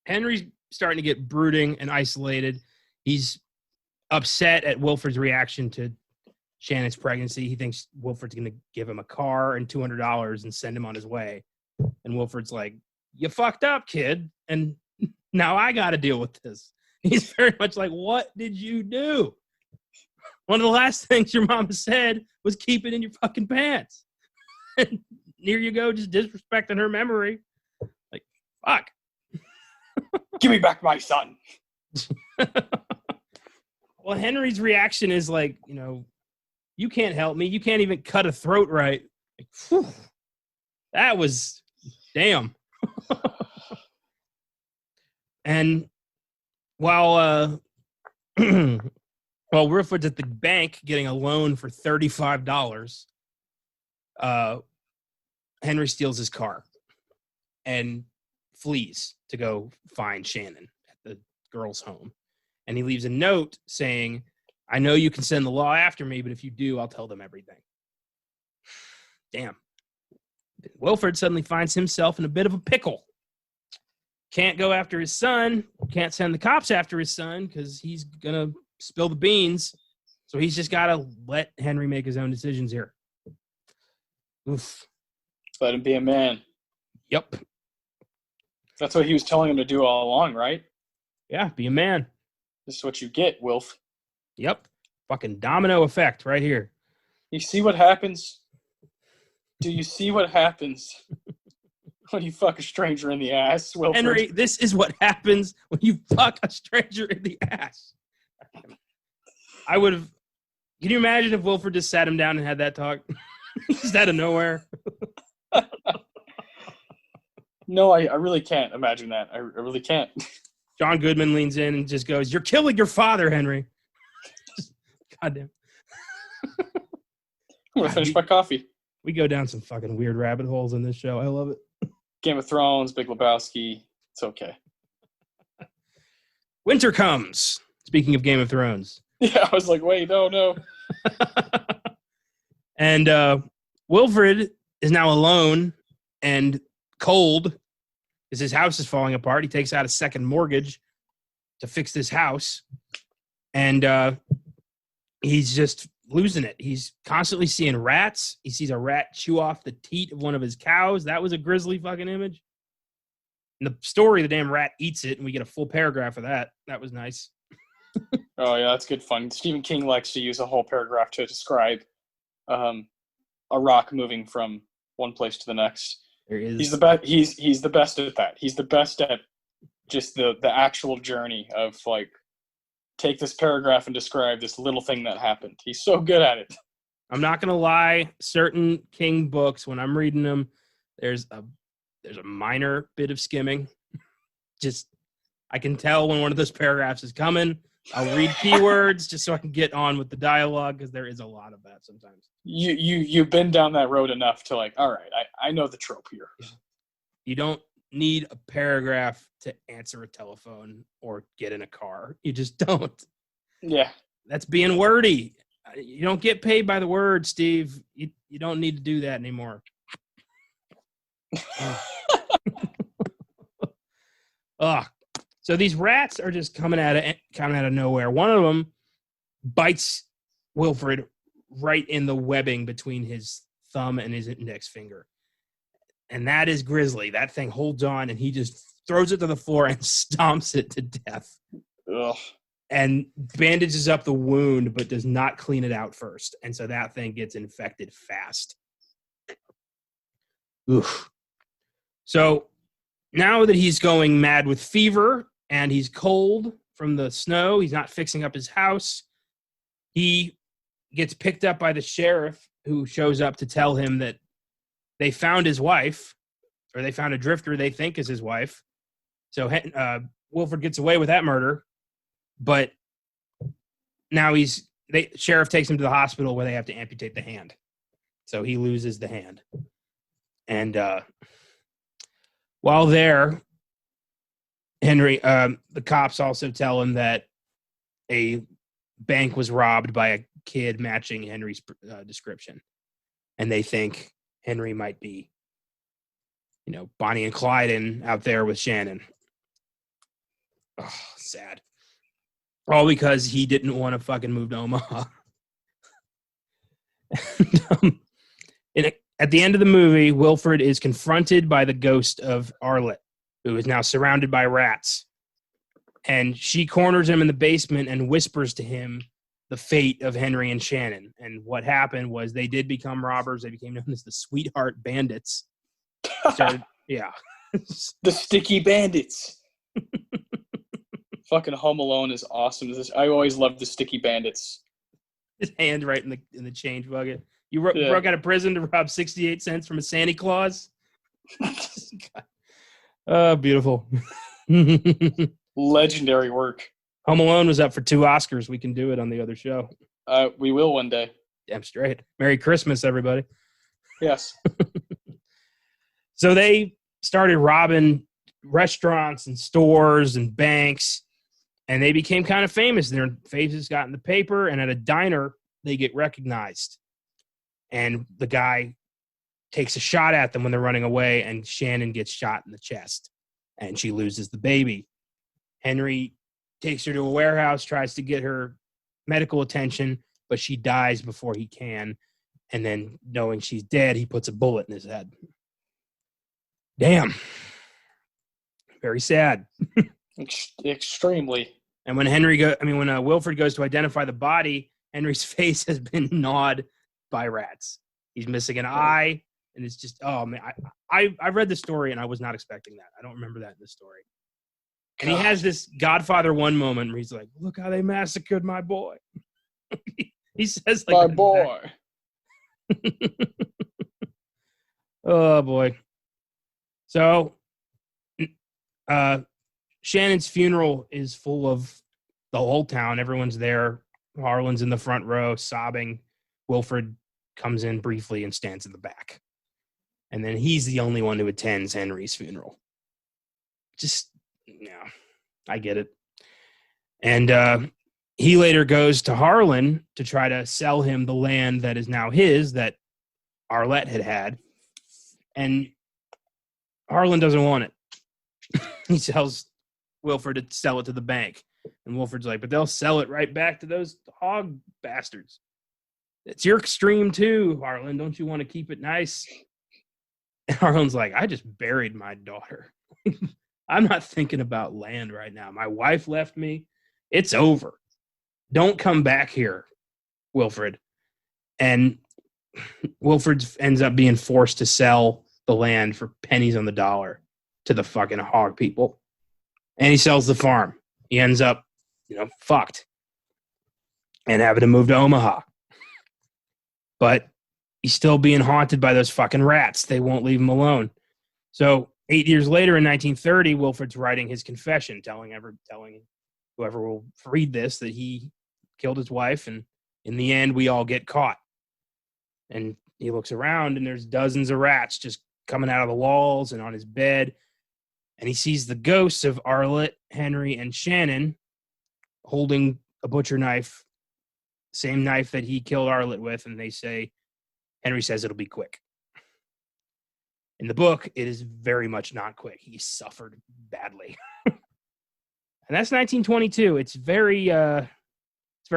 Henry's starting to get brooding and isolated. He's upset at Wilfred's reaction to Shannon's pregnancy. He thinks Wilfred's going to give him a car and $200 and send him on his way. And Wilfred's like, you fucked up, kid. And now I got to deal with this. He's very much like, what did you do? One of the last things your mama said was keep it in your fucking pants. And here you go, just disrespecting her memory. Like, fuck. Give me back my son. Well, Henry's reaction is like, you can't help me. You can't even cut a throat right. Like, whew, that was damn. And while Wilfred's at the bank getting a loan for $35, Henry steals his car and flees to go find Shannon at the girl's home. And he leaves a note saying, I know you can send the law after me, but if you do, I'll tell them everything. Damn. Wilfred suddenly finds himself in a bit of a pickle. Can't go after his son. Can't send the cops after his son because he's going to spill the beans. So he's just got to let Henry make his own decisions here. Oof. Let him be a man. Yep. That's what he was telling him to do all along, right? Yeah, be a man. This is what you get, Wilf. Yep. Fucking domino effect right here. You see what happens? Do you see what happens when you fuck a stranger in the ass, Wilfred? Henry, this is what happens when you fuck a stranger in the ass. I would have... Can you imagine if Wilfred just sat him down and had that talk? Just out of nowhere. No, I really can't imagine that. I really can't. John Goodman leans in and just goes, you're killing your father, Henry. Goddamn. I'm going to finish my coffee. We go down some fucking weird rabbit holes in this show. I love it. Game of Thrones, Big Lebowski. It's okay. Winter comes. Speaking of Game of Thrones. Yeah, I was like, wait, no. And Wilfred is now alone and cold because his house is falling apart. He takes out a second mortgage to fix this house. And he's just losing it. He's constantly seeing rats. He sees a rat chew off the teat of one of his cows. That was a grisly fucking image. In the story, the damn rat eats it, and we get a full paragraph of that. That was nice. Oh, yeah, that's good fun. Stephen King likes to use a whole paragraph to describe a rock moving from one place to the next. There is. He's the best. He's the best at that. He's the best at just the actual journey of like, take this paragraph and describe this little thing that happened. He's so good at it. I'm not gonna lie. Certain King books, when I'm reading them, there's a minor bit of skimming. Just I can tell when one of those paragraphs is coming. I'll read keywords just so I can get on with the dialogue because there is a lot of that sometimes. You've been down that road enough to like, all right, I know the trope here. You don't need a paragraph to answer a telephone or get in a car. You just don't. Yeah. That's being wordy. You don't get paid by the word, Steve. You don't need to do that anymore. So these rats are just coming out of nowhere. One of them bites Wilfred right in the webbing between his thumb and his index finger. And that is grisly. That thing holds on, and he just throws it to the floor and stomps it to death. Ugh. And bandages up the wound, but does not clean it out first. And so that thing gets infected fast. Oof. So now that he's going mad with fever and he's cold from the snow, he's not fixing up his house, he gets picked up by the sheriff, who shows up to tell him that they found his wife, or they found a drifter they think is his wife. So Wilfred gets away with that murder, but now sheriff takes him to the hospital where they have to amputate the hand. So he loses the hand. And while there, Henry, the cops also tell him that a bank was robbed by a kid matching Henry's description. And they think Henry might be, Bonnie and Clyde out there with Shannon. Oh, sad. All because he didn't want to fucking move to Omaha. And, at the end of the movie, Wilfred is confronted by the ghost of Arlette, who is now surrounded by rats. And she corners him in the basement and whispers to him the fate of Henry and Shannon. And what happened was they did become robbers. They became known as the Sweetheart Bandits. Yeah. The Sticky Bandits. Fucking Home Alone is awesome. I always loved the Sticky Bandits. His hand right in the change bucket. You broke out of prison to rob 68 cents from a Santa Claus? Oh, beautiful. Legendary work. Home Alone was up for 2 Oscars. We can do it on the other show. We will one day. Damn straight. Merry Christmas, everybody. Yes. So they started robbing restaurants and stores and banks, and they became kind of famous. Their faces got in the paper, and at a diner, they get recognized. And the guy takes a shot at them when they're running away, and Shannon gets shot in the chest, and she loses the baby. Henry takes her to a warehouse, tries to get her medical attention, but she dies before he can. And then, knowing she's dead, he puts a bullet in his head. Damn. Very sad. Extremely. And when when Wilfred goes to identify the body, Henry's face has been gnawed by rats. He's missing an eye, and it's just, oh man. I read the story and I was not expecting that. I don't remember that in the story. And he has this Godfather 1 moment where he's like, "Look how they massacred my boy." He says, like, my boy. Oh boy. So, Shannon's funeral is full of the whole town. Everyone's there. Harlan's in the front row, sobbing. Wilfred comes in briefly and stands in the back. And then he's the only one who attends Henry's funeral. Just, I get it. And he later goes to Harlan to try to sell him the land that is now his, that Arlette had. And Harlan doesn't want it. He tells Wilfred to sell it to the bank. And Wilfred's like, but they'll sell it right back to those hog bastards. It's your stream too, Harlan. Don't you want to keep it nice? And Harlan's like, I just buried my daughter. I'm not thinking about land right now. My wife left me. It's over. Don't come back here, Wilfred. And Wilfred ends up being forced to sell the land for pennies on the dollar to the fucking hog people. And he sells the farm. He ends up, fucked and having to move to Omaha. But he's still being haunted by those fucking rats. They won't leave him alone. So 8 years later in 1930, Wilfred's writing his confession, telling whoever will read this that he killed his wife, and in the end, we all get caught. And he looks around, and there's dozens of rats just coming out of the walls and on his bed. And he sees the ghosts of Arlette, Henry, and Shannon holding a butcher knife, same knife that he killed Arlette with, and Henry says it'll be quick. In the book, it is very much not quick. He suffered badly. And that's 1922. It's very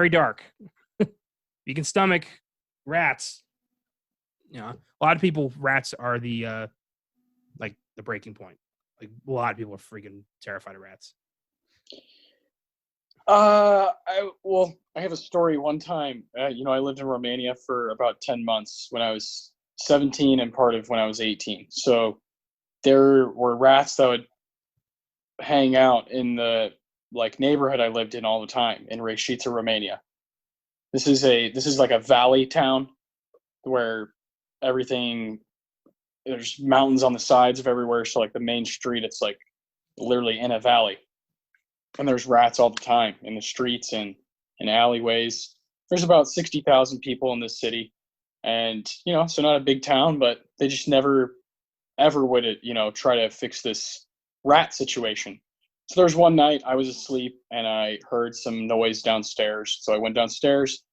dark. You can stomach rats. You know, a lot of people, rats are the like the breaking point. Like a lot of people are freaking terrified of rats. I have a story. One time, I lived in Romania for about 10 months when I was 17 and part of when I was 18. So there were rats that would hang out in the neighborhood I lived in all the time in Reșița, Romania. This is like a valley town where there's mountains on the sides of everywhere. So like the main street, it's like literally in a valley. And there's rats all the time in the streets and in alleyways. There's about 60,000 people in this city. And, so not a big town, but they just never, ever would, try to fix this rat situation. So there's one night I was asleep and I heard some noise downstairs. So I went downstairs,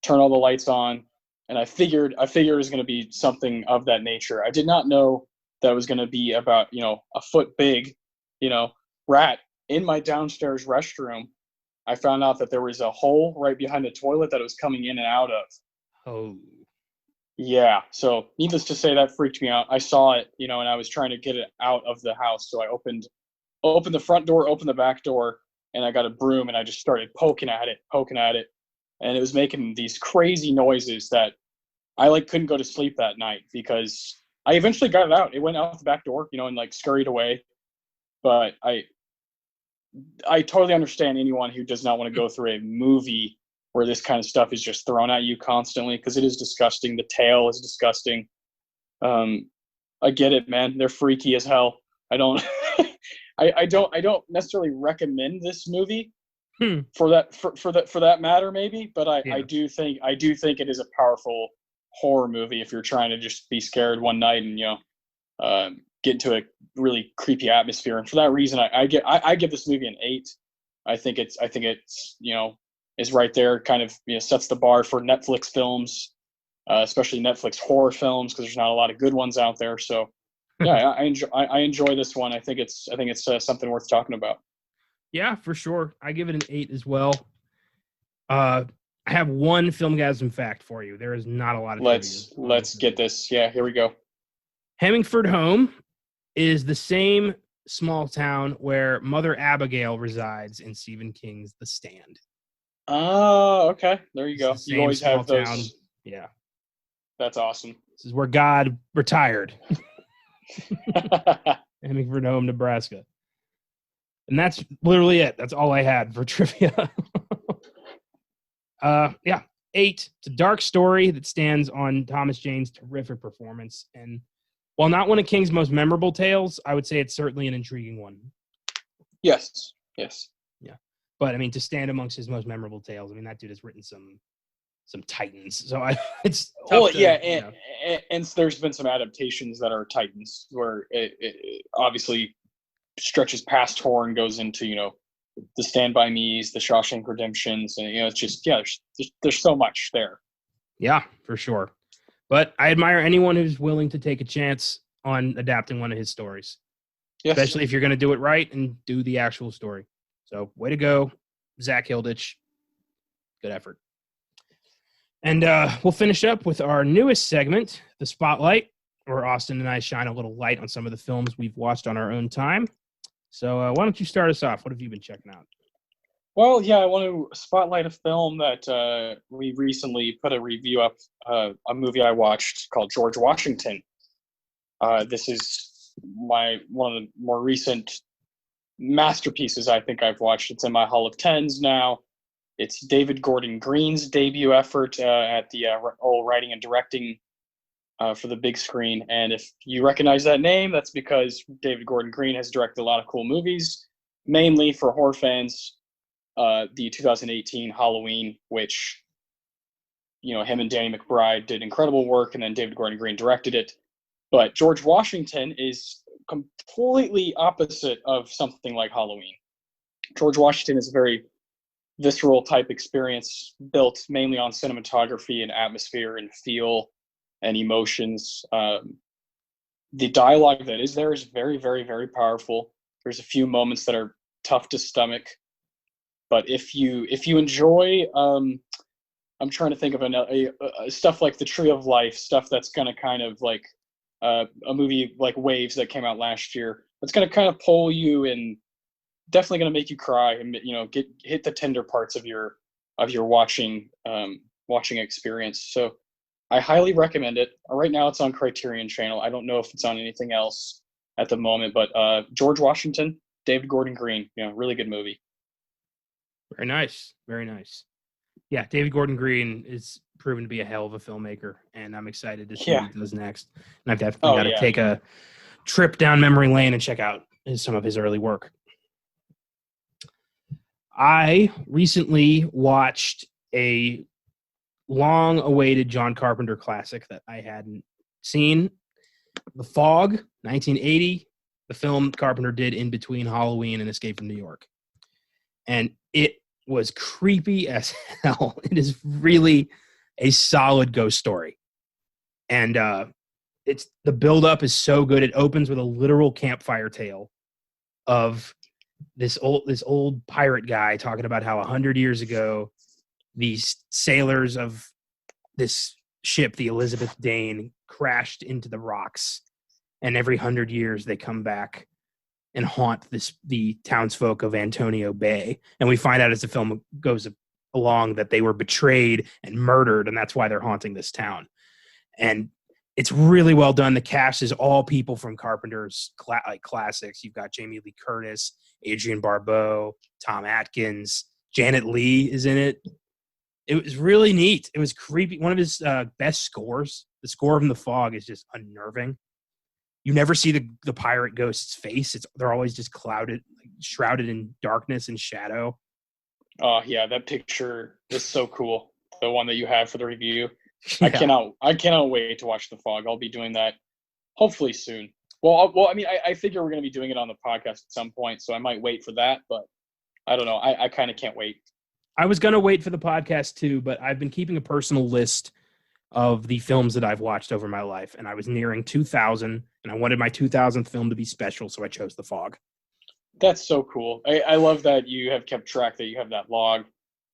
turned all the lights on, and I figured it was going to be something of that nature. I did not know that it was going to be about, a foot big, rat in my downstairs restroom. I found out that there was a hole right behind the toilet that it was coming in and out of. Oh. Yeah. So needless to say, that freaked me out. I saw it, and I was trying to get it out of the house. So I opened the front door, opened the back door, and I got a broom and I just started poking at it. And it was making these crazy noises that I couldn't go to sleep that night because I eventually got it out. It went out the back door, and scurried away. But I totally understand anyone who does not want to go through a movie where this kind of stuff is just thrown at you constantly, because it is disgusting. The tail is disgusting. I get it, man. They're freaky as hell. I don't I don't necessarily recommend this movie for that matter, maybe, but I do think it is a powerful horror movie if you're trying to just be scared one night and get into a really creepy atmosphere. And for that reason, I give this movie an 8. I think it's is right there, kind of sets the bar for Netflix films, especially Netflix horror films, because there's not a lot of good ones out there. So yeah, I enjoy this one. I think it's something worth talking about. Yeah, for sure. I give it an 8 as well. I have one Filmgazm fact for you. There is not a lot of. Let's get this. Yeah, here we go. Hemmingford Home is the same small town where Mother Abigail resides in Stephen King's The Stand. Oh, okay. There you go. You always have those. Town. Yeah. That's awesome. This is where God retired. Hemmingford Home, Nebraska. And that's literally it. That's all I had for trivia. 8. It's a dark story that stands on Thomas Jane's terrific performance. And while not one of King's most memorable tales, I would say it's certainly an intriguing one. Yes. Yeah. But, to stand amongst his most memorable tales, that dude has written some titans. So it's tough and there's been some adaptations that are titans where it obviously stretches past horror and goes into, the Stand By Me's, the Shawshank Redemptions, and it's just there's so much there. Yeah, for sure. But I admire anyone who's willing to take a chance on adapting one of his stories, yes. Especially if you're going to do it right and do the actual story. So way to go, Zach Hilditch. Good effort. And we'll finish up with our newest segment, The Spotlight, where Austin and I shine a little light on some of the films we've watched on our own time. So why don't you start us off? What have you been checking out? Well, yeah, I want to spotlight a film that we recently put a review up, a movie I watched called George Washington. This is one of the more recent masterpieces I think I've watched. It's in my Hall of Tens now. It's David Gordon Green's debut effort at the old writing and directing for the big screen. And if you recognize that name, that's because David Gordon Green has directed a lot of cool movies, mainly for horror fans. The 2018 Halloween, which, him and Danny McBride did incredible work, and then David Gordon Green directed it. But George Washington is completely opposite of something like Halloween. George Washington is a very visceral type experience built mainly on cinematography and atmosphere and feel and emotions. The dialogue that is there is very, very, very powerful. There's a few moments that are tough to stomach. But if you enjoy, I'm trying to think of stuff like The Tree of Life, stuff that's gonna kind of like a movie like Waves that came out last year. It's gonna kind of pull you and definitely gonna make you cry and hit the tender parts of your watching experience. So I highly recommend it. Right now it's on Criterion Channel. I don't know if it's on anything else at the moment, but George Washington, David Gordon Green, really good movie. Very nice. Very nice. Yeah, David Gordon Green is proven to be a hell of a filmmaker, and I'm excited to see what he does next. And I've definitely got to take a trip down memory lane and check out some of his early work. I recently watched a long-awaited John Carpenter classic that I hadn't seen, The Fog, 1980, the film Carpenter did in between Halloween and Escape from New York. And it was creepy as hell. It is really a solid ghost story. And it's the buildup is so good. It opens with a literal campfire tale of this old pirate guy talking about how 100 years ago, these sailors of this ship, the Elizabeth Dane, crashed into the rocks. And every 100 years they come back and haunt the townsfolk of Antonio Bay. And we find out as the film goes along that they were betrayed and murdered, and that's why they're haunting this town. And it's really well done. The cast is all people from Carpenter's classics. You've got Jamie Lee Curtis, Adrienne Barbeau, Tom Atkins, Janet Leigh is in it. It was really neat. It was creepy. One of his best scores. The score from The Fog is just unnerving. You never see the pirate ghost's face. They're always just shrouded in darkness and shadow. Oh yeah, that picture is so cool. The one that you have for the review. Yeah. I cannot wait to watch The Fog. I'll be doing that hopefully soon. Well, I mean, I figure we're going to be doing it on the podcast at some point, so I might wait for that. But I don't know. I kind of can't wait. I was going to wait for the podcast too, but I've been keeping a personal list of the films that I've watched over my life, and I was nearing 2,000, and I wanted my 2,000th film to be special, so I chose The Fog. That's so cool. I love that you have kept track, that you have that log.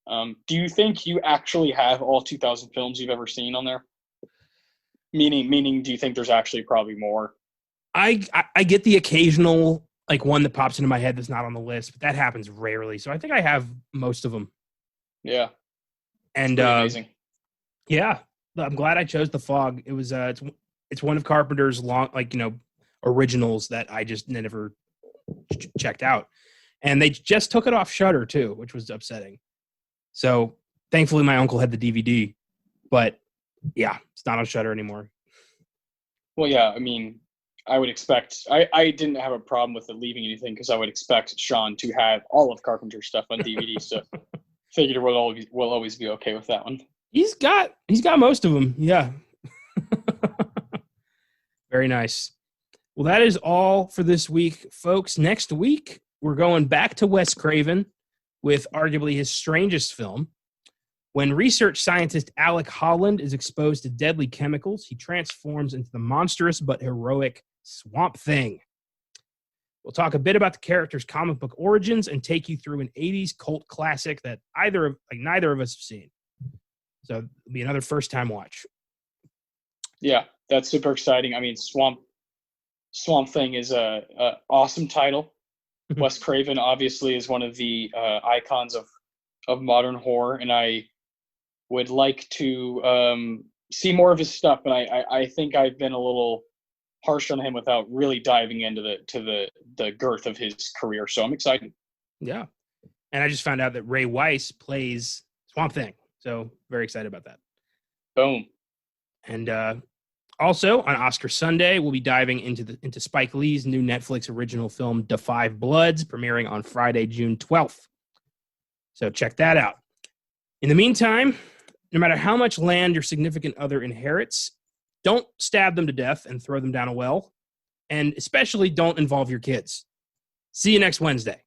Do you think you actually have all 2,000 films you've ever seen on there? Meaning, do you think there's actually probably more? I get the occasional one that pops into my head that's not on the list, but that happens rarely. So I think I have most of them. Yeah, and amazing. Yeah, I'm glad I chose The Fog. It was it's one of Carpenter's originals that I just never checked out, and they just took it off Shudder too, which was upsetting. So thankfully my uncle had the DVD, but yeah, it's not on Shudder anymore. Well, yeah, I mean, I would expect, I didn't have a problem with it leaving anything because I would expect Sean to have all of Carpenter's stuff on DVD, so figured we'll always be okay with that one. He's got most of them, yeah. Very nice. Well, that is all for this week, folks. Next week, we're going back to Wes Craven with arguably his strangest film. When research scientist Alec Holland is exposed to deadly chemicals, he transforms into the monstrous but heroic Swamp Thing. We'll talk a bit about the character's comic book origins and take you through an 80s cult classic that neither of us have seen. So it'll be another first-time watch. Yeah, that's super exciting. I mean, Swamp Thing is a awesome title. Wes Craven obviously is one of the icons of modern horror, and I would like to see more of his stuff. But I think I've been a little harsh on him without really diving into the girth of his career. So I'm excited. Yeah, and I just found out that Ray Weiss plays Swamp Thing, so very excited about that. Boom. And also on Oscar Sunday, we'll be diving into Spike Lee's new Netflix original film, Da 5 Bloods, premiering on Friday, June 12th. So check that out. In the meantime, no matter how much land your significant other inherits, don't stab them to death and throw them down a well. And especially don't involve your kids. See you next Wednesday.